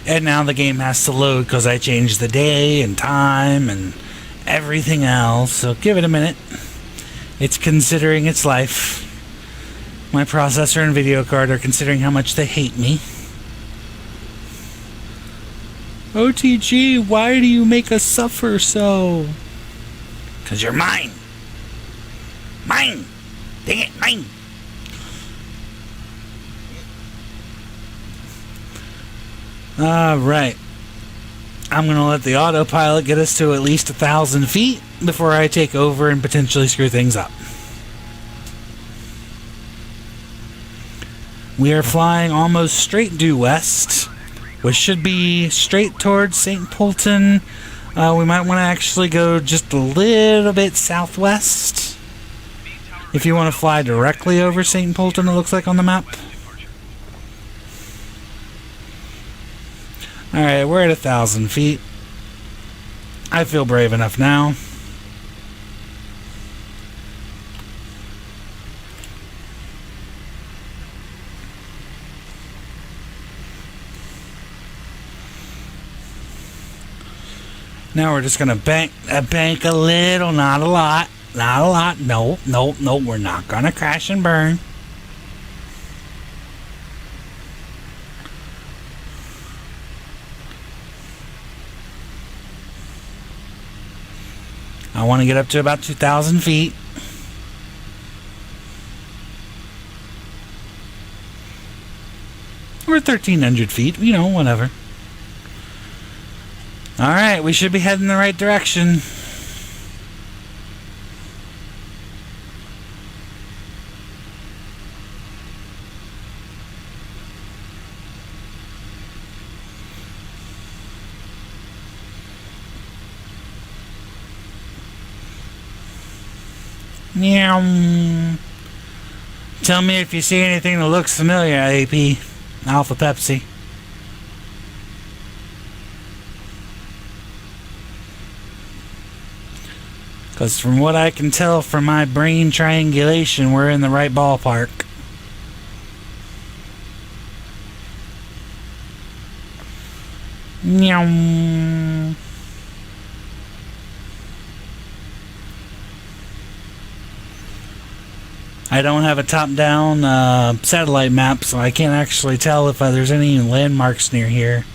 And now the game has to load because I changed the day and time and everything else. So give it a minute. It's considering its life. My processor and video card are considering how much they hate me. OTG, why do you make us suffer so? Because you're mine. Mine. Dang it, mine. Alright. I'm going to let the autopilot get us to at least 1,000 feet before I take over and potentially screw things up. We are flying almost straight due west, which should be straight towards St. Polten. We might want to actually go just a little bit southwest. If you want to fly directly over St. Polten, it looks like on the map. Alright, we're at 1,000 feet. I feel brave enough now. Now we're just gonna bank a little, not a lot. Not a lot. No, no, no, we're not gonna crash and burn. I want to get up to about 2,000 feet. Or 1,300 feet, you know, whatever. Alright, we should be heading the right direction. Meow. Tell me if you see anything that looks familiar, AP. Alpha Pepsi. Because from what I can tell from my brain triangulation, we're in the right ballpark. Meow. I don't have a top-down satellite map, so I can't actually tell if there's any landmarks near here.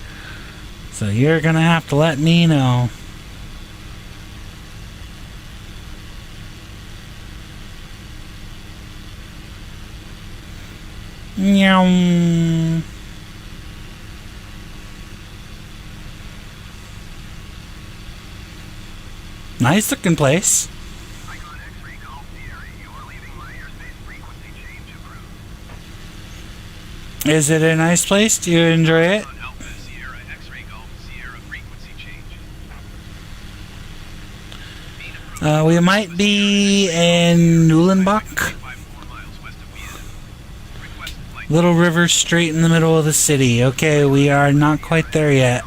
So you're gonna have to let me know. Meow. Nice looking place. Is it a nice place? Do you enjoy it? We might be in Nulenbach. Little river straight in the middle of the city. Okay, we are not quite there yet.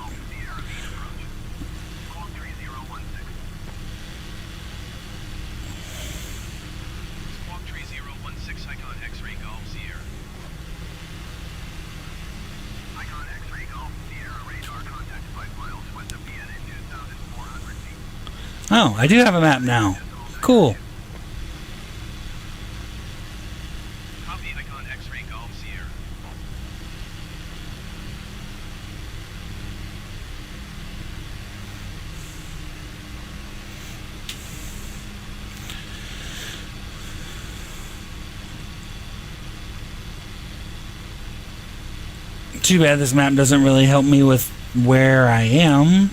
Oh, I do have a map now. Cool. Too bad this map doesn't really help me with where I am.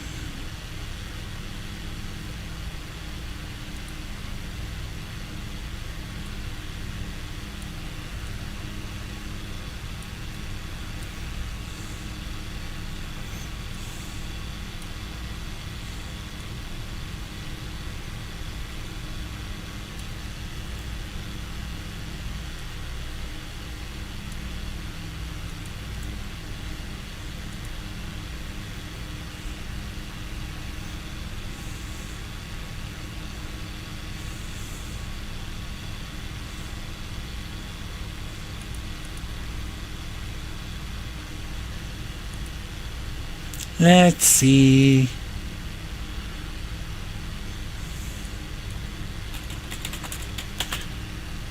Let's see.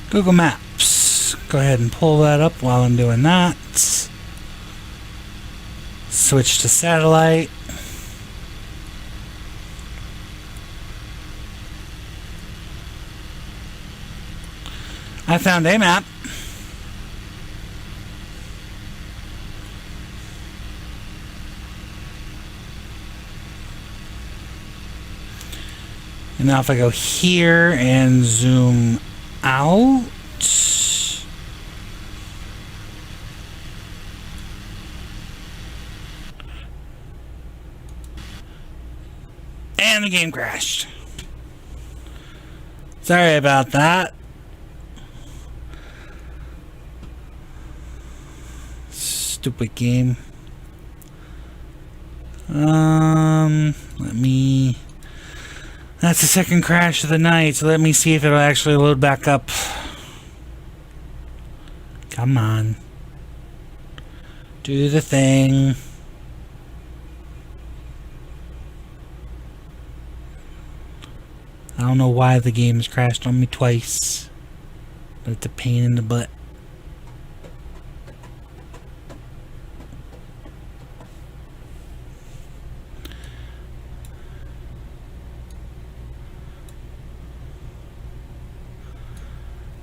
Google Maps. Go ahead and pull that up while I'm doing that. Switch to satellite. I found a map. And now if I go here and zoom out, and the game crashed. Sorry about that. Stupid game. Let me... That's the second crash of the night, so let me see if it'll actually load back up. Come on. Do the thing. I don't know why the game's crashed on me twice, but it's a pain in the butt.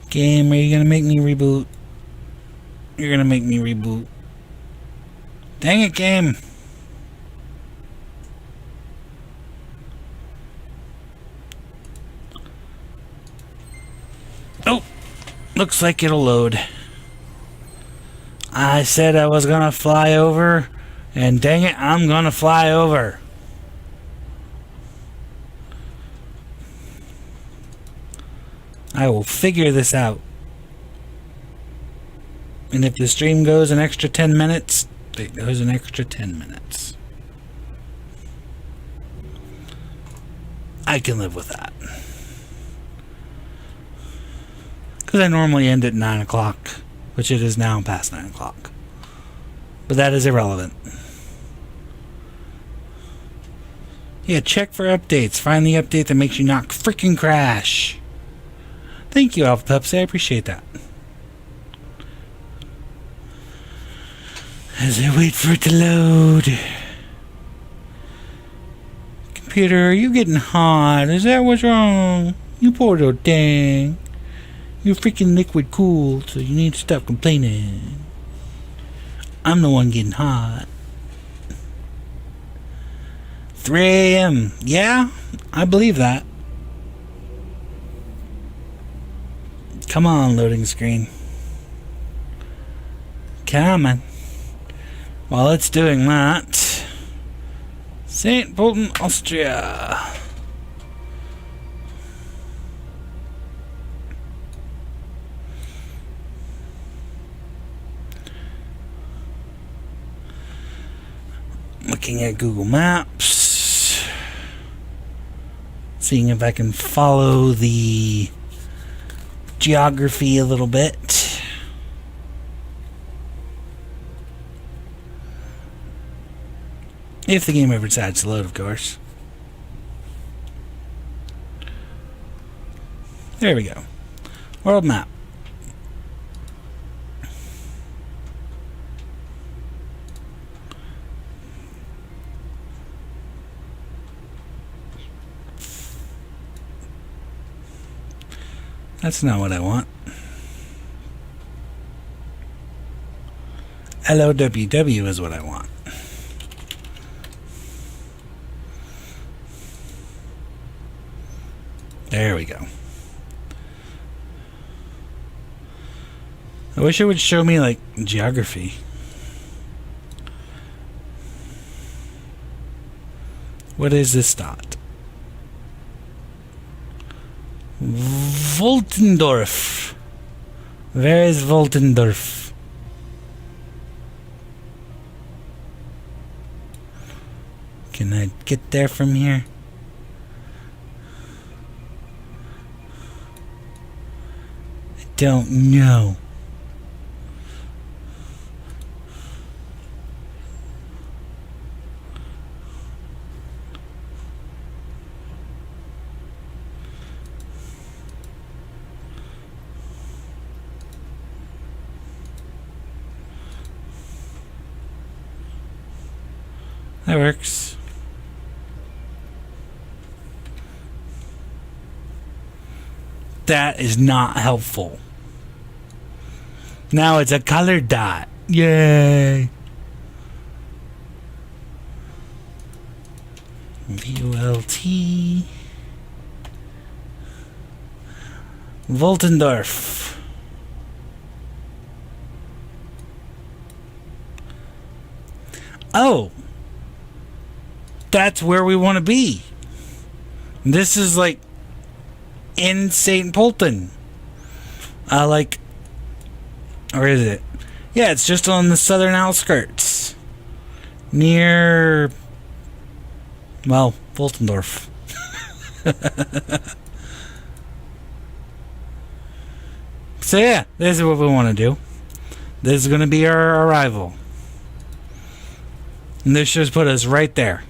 Game, are you gonna make me reboot? You're gonna make me reboot. Dang it, game. Oh, looks like it'll load. I said I was gonna fly over, and dang it, I'm gonna fly over. I will figure this out. And if the stream goes an extra 10 minutes, it goes an extra 10 minutes. I can live with that. Because I normally end at 9 o'clock, which it is now past 9 o'clock. But that is irrelevant. Yeah, check for updates. Find the update that makes you not freaking crash. Thank you, Alpha Pepsi. I appreciate that. As I wait for it to load. Computer, are you getting hot? Is that what's wrong? You poor little thing. You're freaking liquid cooled, so you need to stop complaining. I'm the one getting hot. 3 a.m. Yeah, I believe that. Come on, loading screen. Come on. While it's doing that, St. Pölten, Austria. Looking at Google Maps. Seeing if I can follow the geography a little bit. If the game ever decides to load, of course. There we go. World map. That's not what I want. LOWW is what I want. There we go. I wish it would show me, like, geography. What is this dot? Woltendorf. Where is Woltendorf? Can I get there from here? I don't know. That works. That is not helpful. Now it's a colored dot. Yay! VULT. Woltendorf. Oh! That's where we want to be. This is like in St. Polten. Or is it? Yeah, it's just on the southern outskirts. Near, well, Woltendorf. So yeah, this is what we want to do. This is going to be our arrival. And this just put us right there.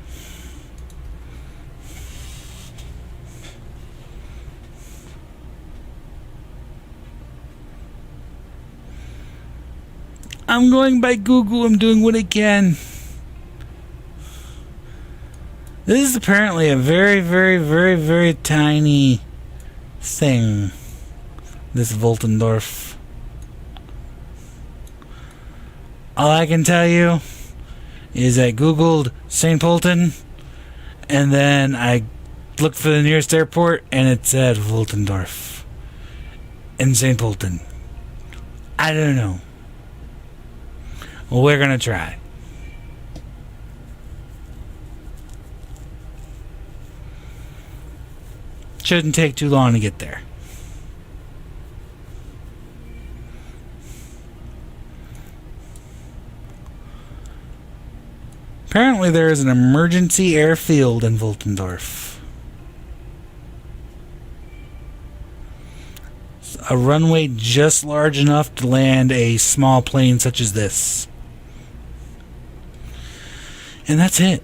I'm going by Google. I'm doing what I can. This is apparently a very, very, very, very tiny thing. This Woltendorf. All I can tell you is I Googled St. Polten, and then I looked for the nearest airport, and it said Woltendorf in St. Polten. I don't know. Well, we're going to try. Shouldn't take too long to get there. Apparently there is an emergency airfield in Woltendorf. A runway just large enough to land a small plane such as this. And that's it.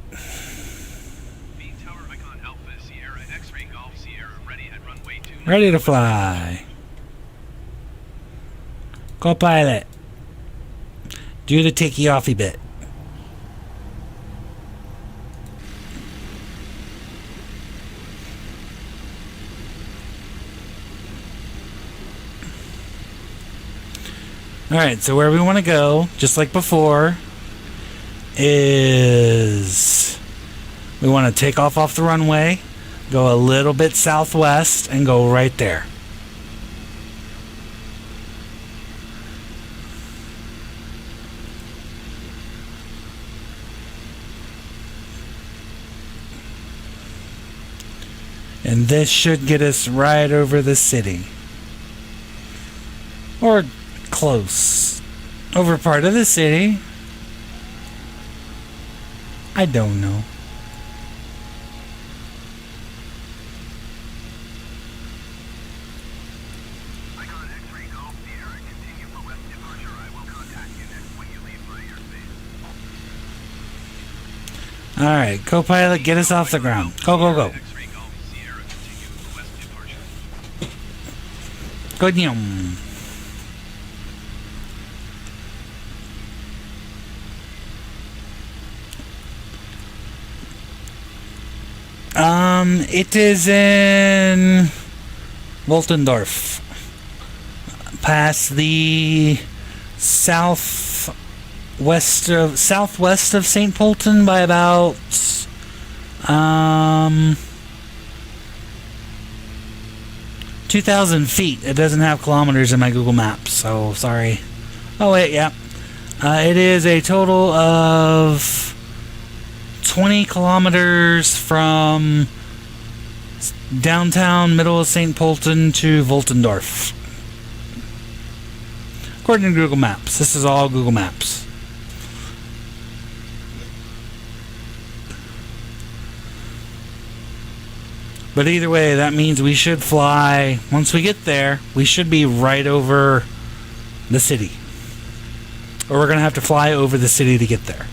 Tower Icon Alpha Sierra X-Ray Golf Sierra ready at runway 29. Ready to fly. Co-pilot. Do the takey-offy bit. Alright, so where we want to go, just like before, is we want to take off the runway, go a little bit southwest, and go right there. And this should get us right over the city. Or close. Over part of the city. I don't know. Icon X-Ray Golf Sierra, continue for west departure. I will contact you next when you leave my airspace. Alright, co-pilot, get us off the ground. Go, go, go. X-Ray Golf Sierra, continue for west departure. Good yum. It is in Woltendorf. Past the south southwest of St. Polten by about 2,000 feet. It doesn't have kilometers in my Google Maps, so sorry. Oh wait, yeah. It is a total of 20 kilometers from downtown middle of St. Polten to Voltendorf. According to Google Maps. This is all Google Maps. But either way, that means we should fly. Once we get there, we should be right over the city. Or we're going to have to fly over the city to get there.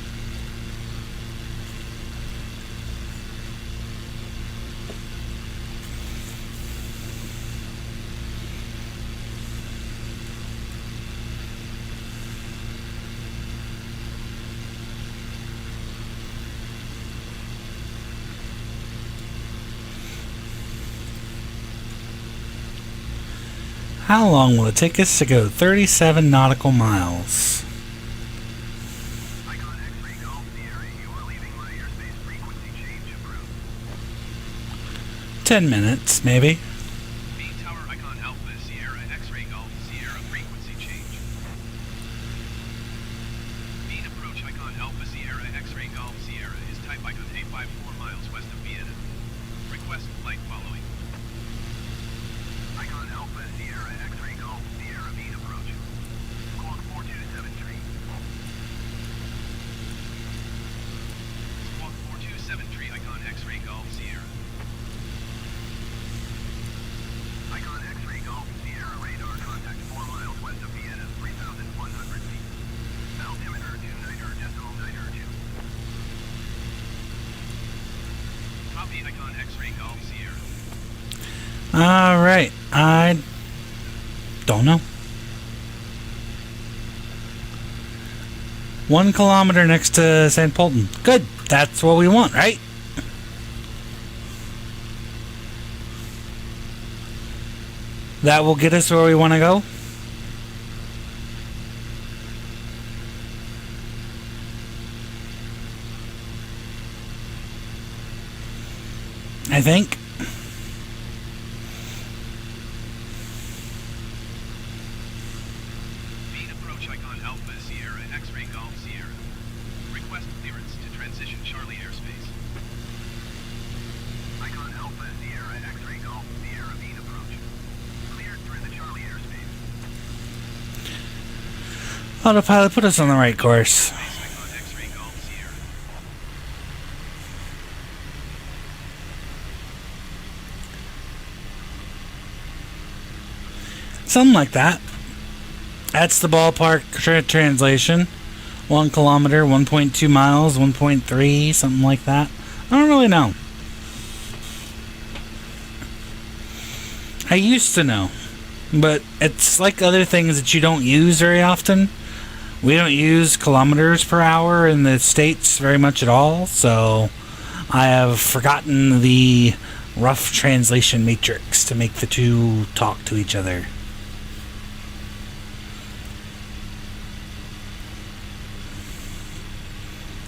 How long will it take us to go 37 nautical miles? Icon X-ray Golf Sierra, you are leaving my airspace. Frequency change approved. 10 minutes, maybe. Main tower Icon Alpha Sierra X-ray Golf Sierra, frequency change. Main approach Icon Alpha Sierra X-ray Golf Sierra is type Icon 854 miles west of Vienna. Request flight following. Icon Alpha Sierra X-ray Golf Sierra main approach. Squawk 4273. Squawk 4273 Icon X-ray Golf Sierra. Icon X-ray Golf Sierra radar contact 4 miles west of Vienna, 3,100 feet. Altimeter 29.2. Copy Icon X-ray Golf Sierra. Alright, I don't know. 1 kilometer next to St. Polten. Good, that's what we want, right? That will get us where we want to go. I think. Main approach Icon Alpha Sierra X-ray Golf Sierra. Request clearance to transition Charlie airspace. Icon Alpha Sierra X-ray Golf Sierra main approach. Cleared through the Charlie airspace. Autopilot, put us on the right course. Icon X-ray Golf Sierra. Something like that. That's the ballpark translation. 1 kilometer, 1.2 miles, 1.3, something like that. I don't really know. I used to know. But it's like other things that you don't use very often. We don't use kilometers per hour in the States very much at all, so I have forgotten the rough translation matrix to make the two talk to each other.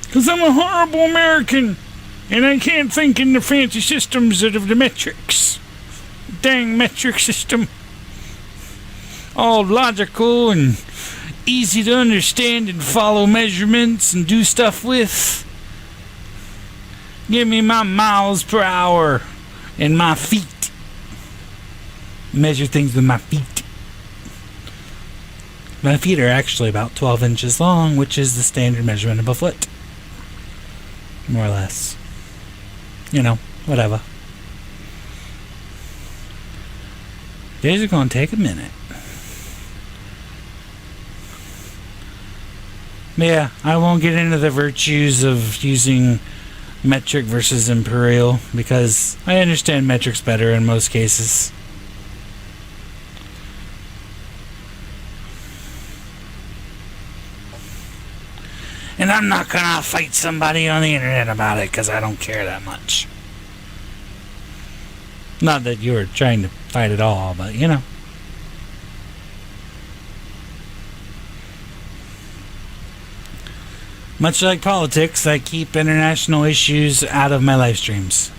Because I'm a horrible American, and I can't think in the fancy systems of the metrics. Dang metric system. All logical and easy to understand and follow measurements and do stuff with. Give me my miles per hour and my feet. Measure things with my feet. My feet are actually about 12 inches long, which is the standard measurement of a foot. More or less. You know, whatever. These are going to take a minute. Yeah, I won't get into the virtues of using metric versus imperial because I understand metrics better in most cases. And I'm not gonna fight somebody on the internet about it because I don't care that much. Not that you were trying to fight at all, but you know. Much like politics, I keep international issues out of my live streams.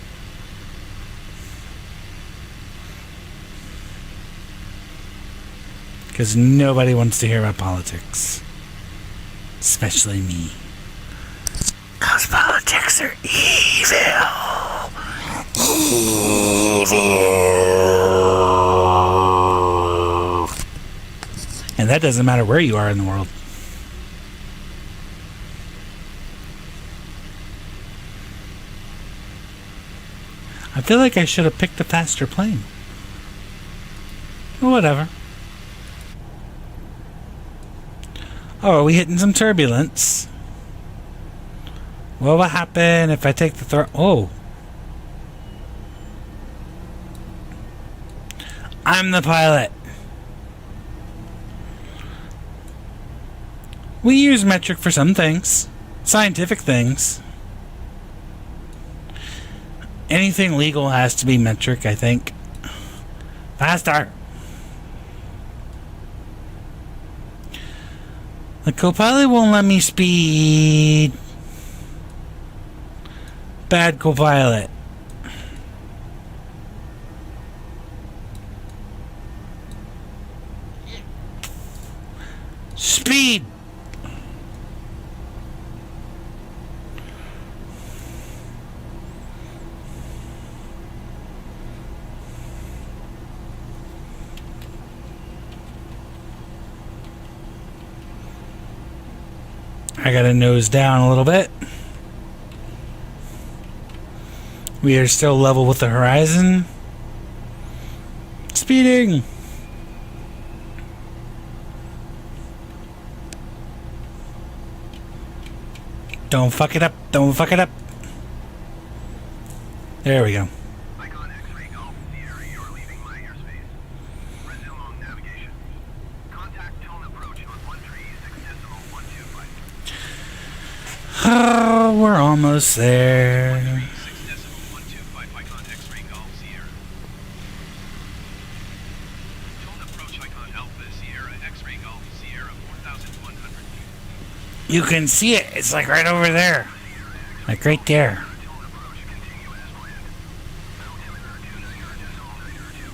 Because nobody wants to hear about politics. Especially me. Because politics are evil. Evil. And that doesn't matter where you are in the world. I feel like I should have picked a faster plane. Well, whatever. Oh, are we hitting some turbulence? What will happen if I take the Oh. I'm the pilot. We use metric for some things. Scientific things. Anything legal has to be metric, I think. Faster! The co-pilot won't let me speed. Bad co-pilot. Speed! I gotta nose down a little bit. We are still level with the horizon. Speeding! Don't fuck it up. Don't fuck it up. There we go. Icon X-ray Golf Sierra, you're leaving my airspace. Resume on navigation. Contact tone approach on 13.6.125. Oh, we're almost there. 6.125 Icon X-ray Golf Sierra. Tone approach Icon Alpha Sierra X-ray Golf Sierra 4,100 feet. You can see it. It's like right over there. Like right there. Tone approach continue as planned. Altimeter 29 decimal 902.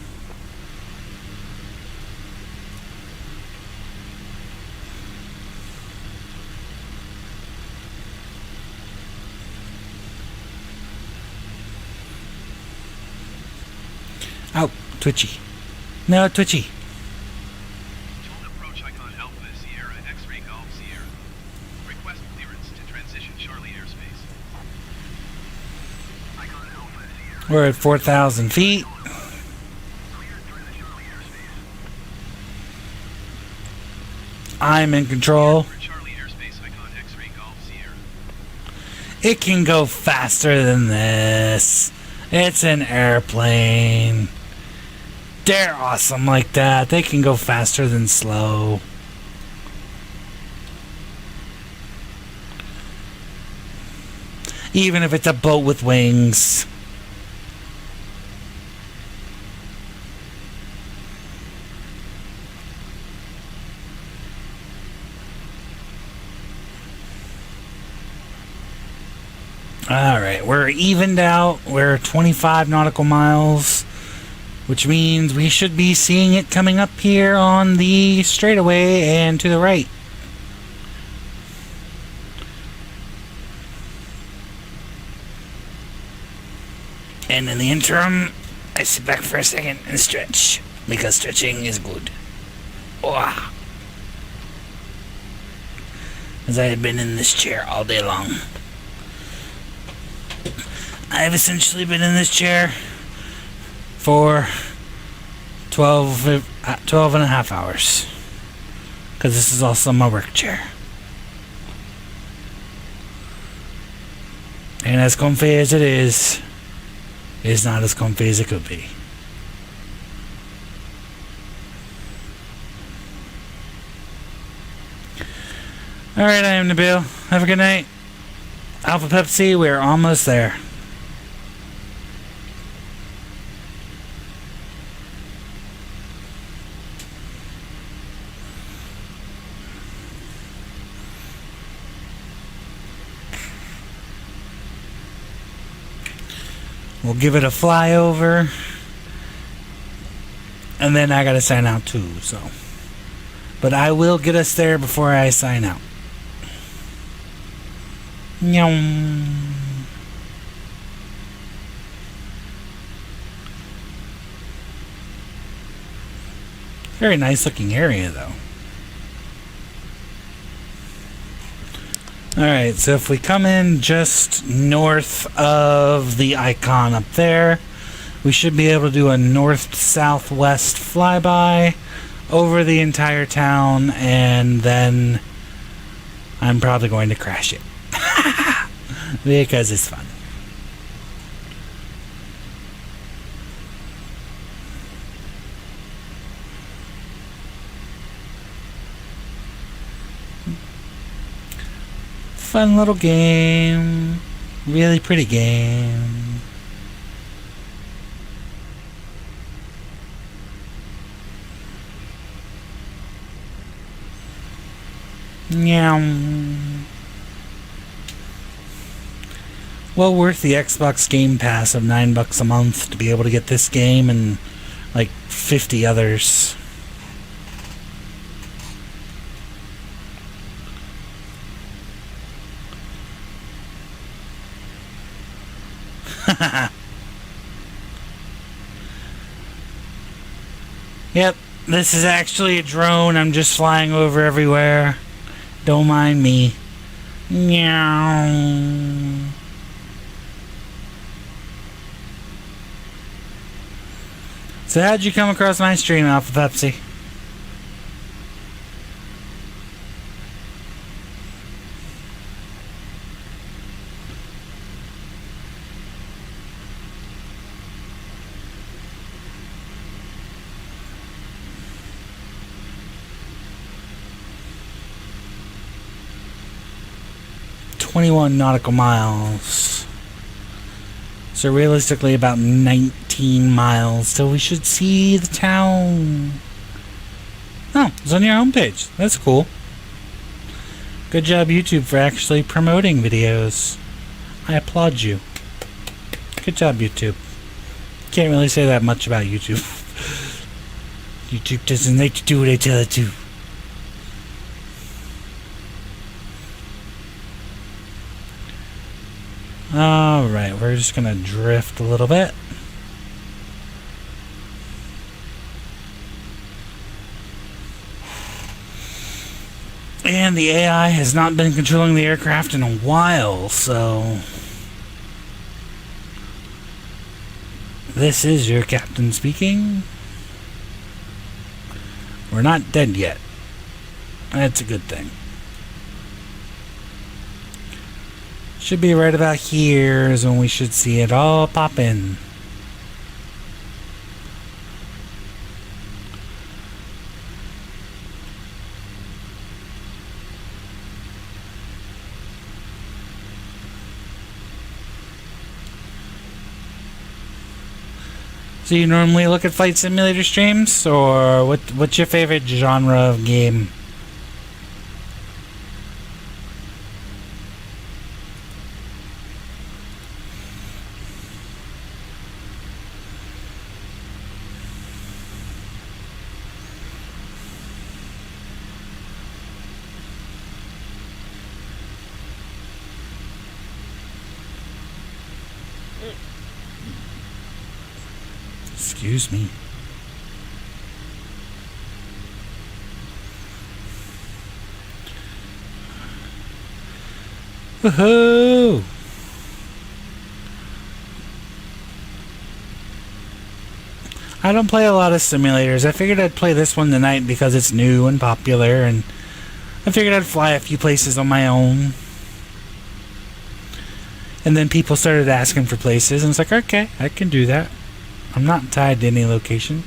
Oh, twitchy. No, twitchy. Tone approach Icon Alpha Sierra X-ray Golf Sierra. Request clearance to transition Charlie airspace. Icon Alpha Sierra. We're at 4,000 feet. Cleared through the Charlie airspace. I'm in control. For Charlie airspace Icon X-ray Golf Sierra. It can go faster than this. It's an airplane. They're awesome like that. They can go faster than slow. Even if it's a boat with wings. Alright, we're evened out. We're 25 nautical miles, which means we should be seeing it coming up here on the straightaway and to the right. And in the interim, I sit back for a second and stretch, because stretching is good. Oh. As I have been in this chair all day long. I've essentially been in this chair for 12 and a half hours. Because this is also my work chair. And as comfy as it is, it's not as comfy as it could be. Alright, I am Nabil. Have a good night. Alpha Pepsi, we're almost there. We'll give it a flyover. And then I gotta sign out too, so. But I will get us there before I sign out. Nyong. Very nice looking area though. Alright, so if we come in just north of the icon up there, we should be able to do a north-southwest flyby over the entire town, and then I'm probably going to crash it. Because it's fun. Fun little game. Really pretty game. Meow. Well worth the Xbox Game Pass of $9 a month to be able to get this game and like 50 others. Yep, this is actually a drone. I'm just flying over everywhere. Don't mind me. Meow. So how'd you come across my stream, Alpha Pepsi? .21 nautical miles. So realistically about 19 miles. So we should see the town. Oh, it's on your homepage. That's cool. Good job, YouTube, for actually promoting videos. I applaud you. Good job, YouTube. Can't really say that much about YouTube. YouTube doesn't like to do what I tell it to. Alright, we're just gonna drift a little bit. And the AI has not been controlling the aircraft in a while, so this is your captain speaking. We're not dead yet. That's a good thing. Should be right about here is when we should see it all pop in. So you normally look at Flight Simulator streams, or what's your favorite genre of game? Excuse me. Woohoo! I don't play a lot of simulators. I figured I'd play this one tonight because it's new and popular, and I figured I'd fly a few places on my own. And then people started asking for places, and it's like, okay, I can do that. I'm not tied to any location.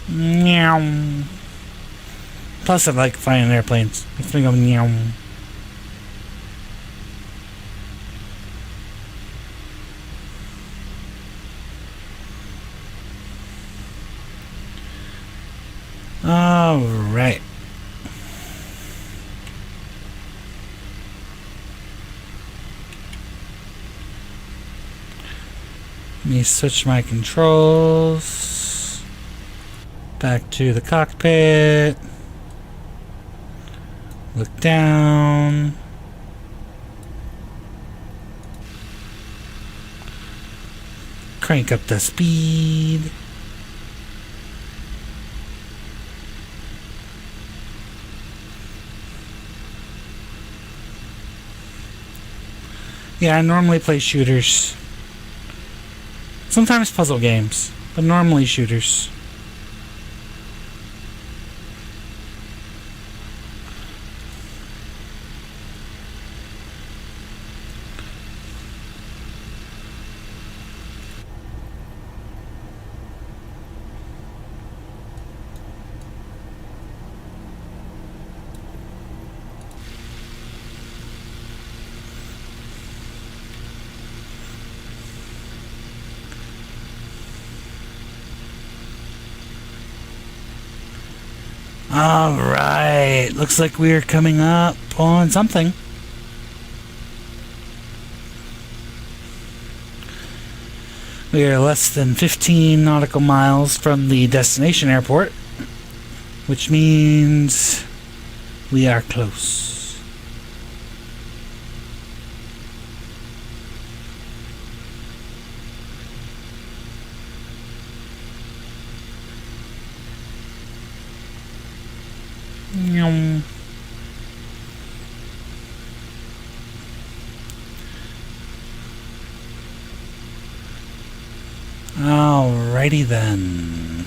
Meow. Plus, I like flying airplanes. Makes me go meow. Alright. Let me switch my controls. Back to the cockpit. Look down. Crank up the speed. Yeah, I normally play shooters. Sometimes puzzle games, but normally shooters. Alright, looks like we're coming up on something. We are less than 15 nautical miles from the destination airport, which means we are close. Yum. Alrighty then.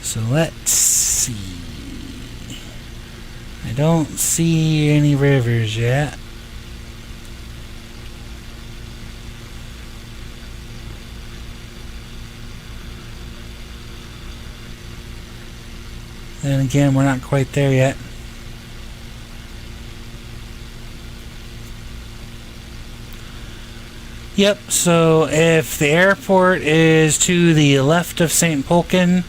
So let's see. I don't see any rivers yet. Then again, we're not quite there yet. Yep, so if the airport is to the left of St. Pulkin,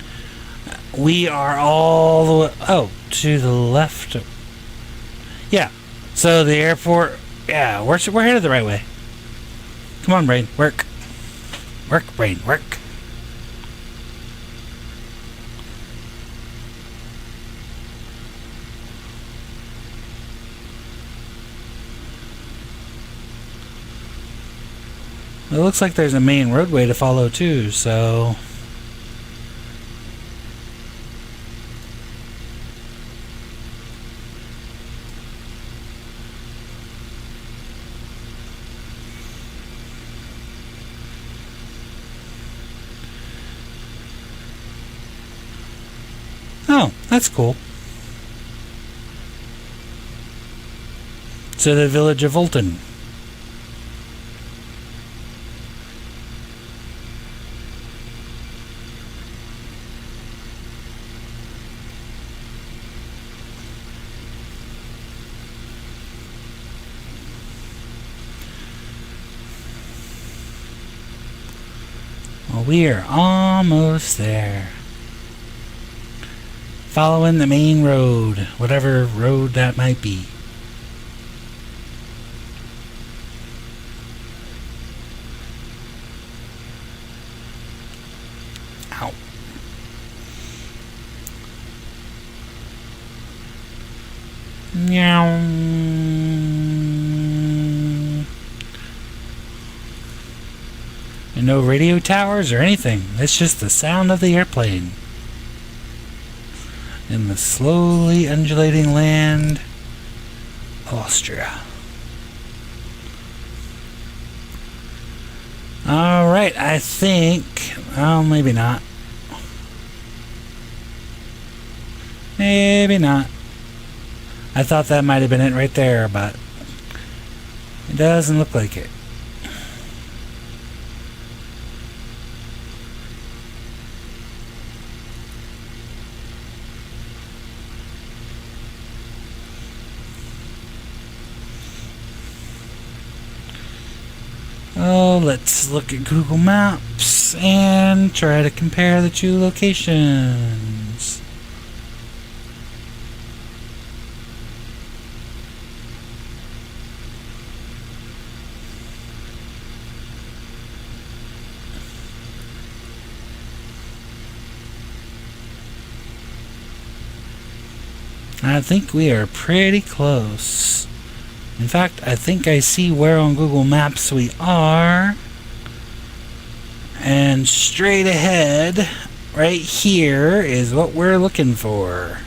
we are all the way... Oh, to the left. Yeah, so the airport... Yeah, we're headed the right way. Come on, brain, work. Work, brain, work. It looks like there's a main roadway to follow too, so... Oh, that's cool. To the village of Volton. Well, we are almost there. Following the main road, whatever road that might be. Ow. Meow. And no radio towers or anything. It's just the sound of the airplane. In the slowly undulating land of Austria. Alright, I think... Well, maybe not. Maybe not. I thought that might have been it right there, but... It doesn't look like it. Oh, let's look at Google Maps and try to compare the two locations. I think we are pretty close. In fact, I think I see where on Google Maps we are. And straight ahead, right here, is what we're looking for.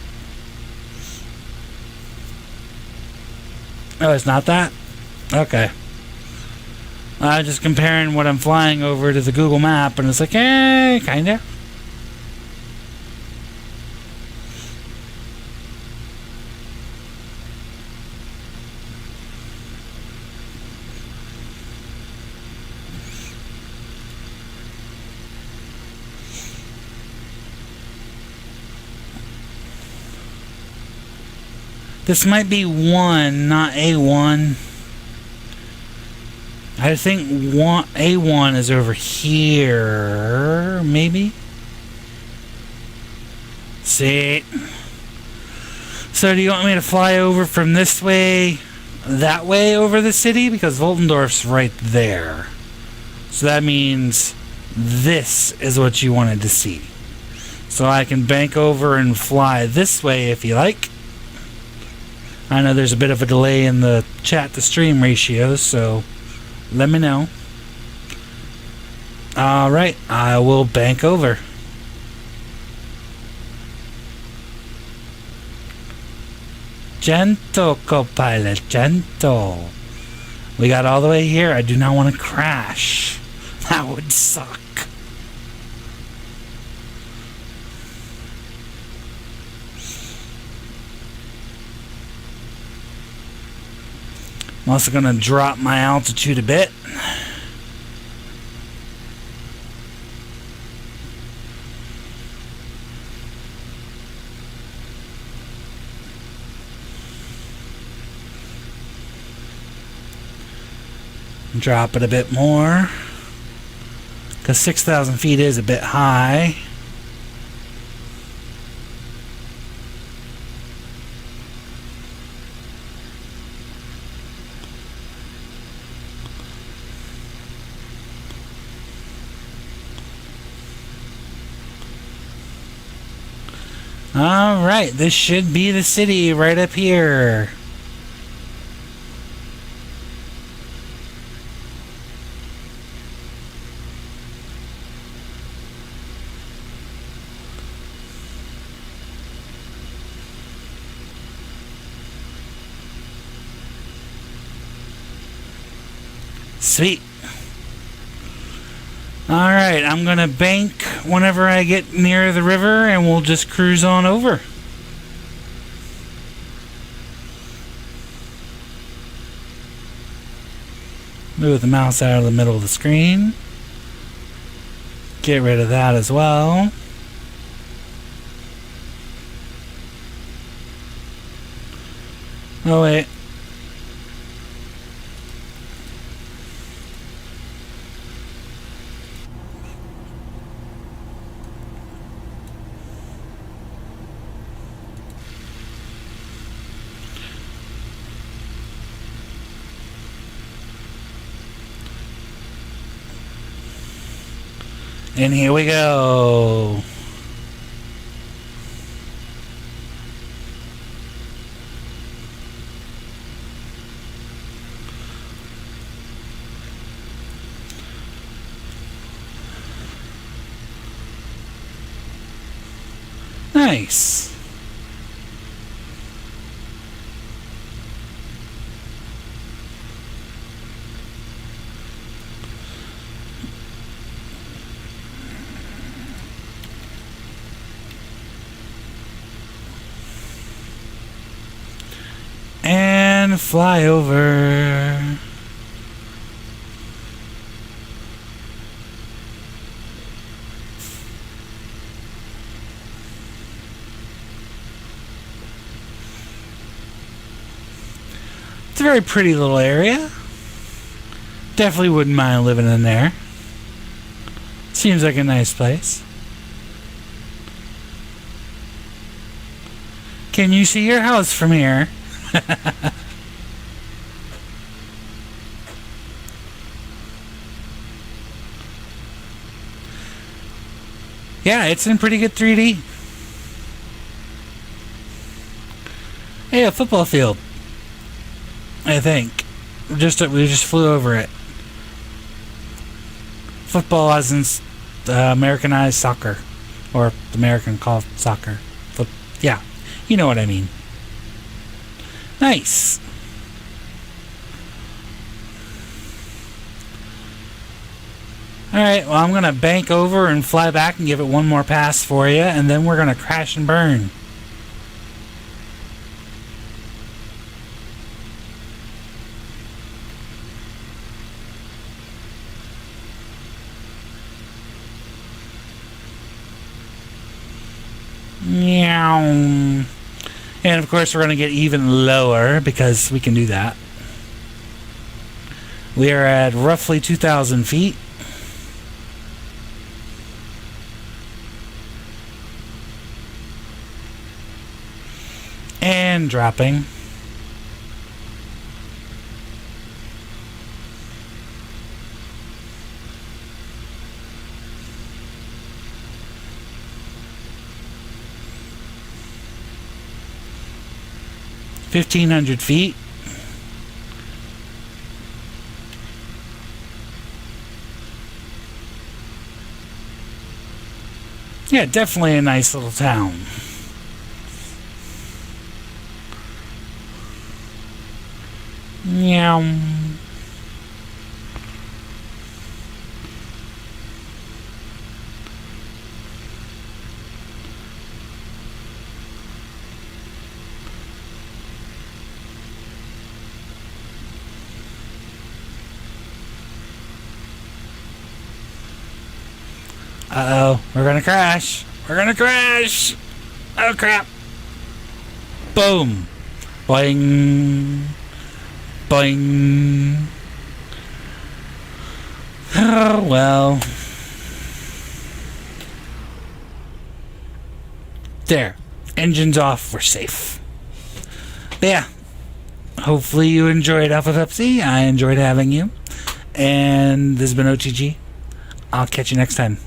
Oh, it's not that? Okay. Just comparing what I'm flying over to the Google map, and it's like, kinda. This might be 1, not A1. I think A1 is over here, maybe? See? So do you want me to fly over from this way, that way over the city? Because Voltendorf's right there. So that means this is what you wanted to see. So I can bank over and fly this way if you like. I know there's a bit of a delay in the chat to stream ratio, so let me know. Alright, I will bank over. Gentle, co-pilot, gentle. We got all the way here. I do not want to crash. That would suck. I'm also going to drop my altitude a bit. Drop it a bit more. Because 6,000 feet is a bit high. Alright, this should be the city right up here. Sweet. Alright, I'm gonna bank whenever I get near the river and we'll just cruise on over. Move the mouse out of the middle of the screen. Get rid of that as well. Oh wait. And here we go. Nice. And fly over. It's a very pretty little area. Definitely wouldn't mind living in there. Seems like a nice place. Can you see your house from here? Yeah, it's in pretty good 3D. Hey, a football field. I think. We just flew over it. Football as in Americanized soccer. Or American called soccer. Yeah, you know what I mean. Nice. Alright, well, I'm going to bank over and fly back and give it one more pass for you, and then we're going to crash and burn. Meow. And of course, we're going to get even lower because we can do that. We are at roughly 2,000 feet. And dropping. $1,500 feet. Yeah, definitely a nice little town. Meow. Uh-oh, we're gonna crash. We're gonna crash. Oh, crap. Boom. Boing. Boing. Oh, well. There. Engine's off. We're safe. But yeah. Hopefully you enjoyed Alpha Pepsi. I enjoyed having you. And this has been OTG. I'll catch you next time.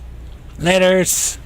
Laters.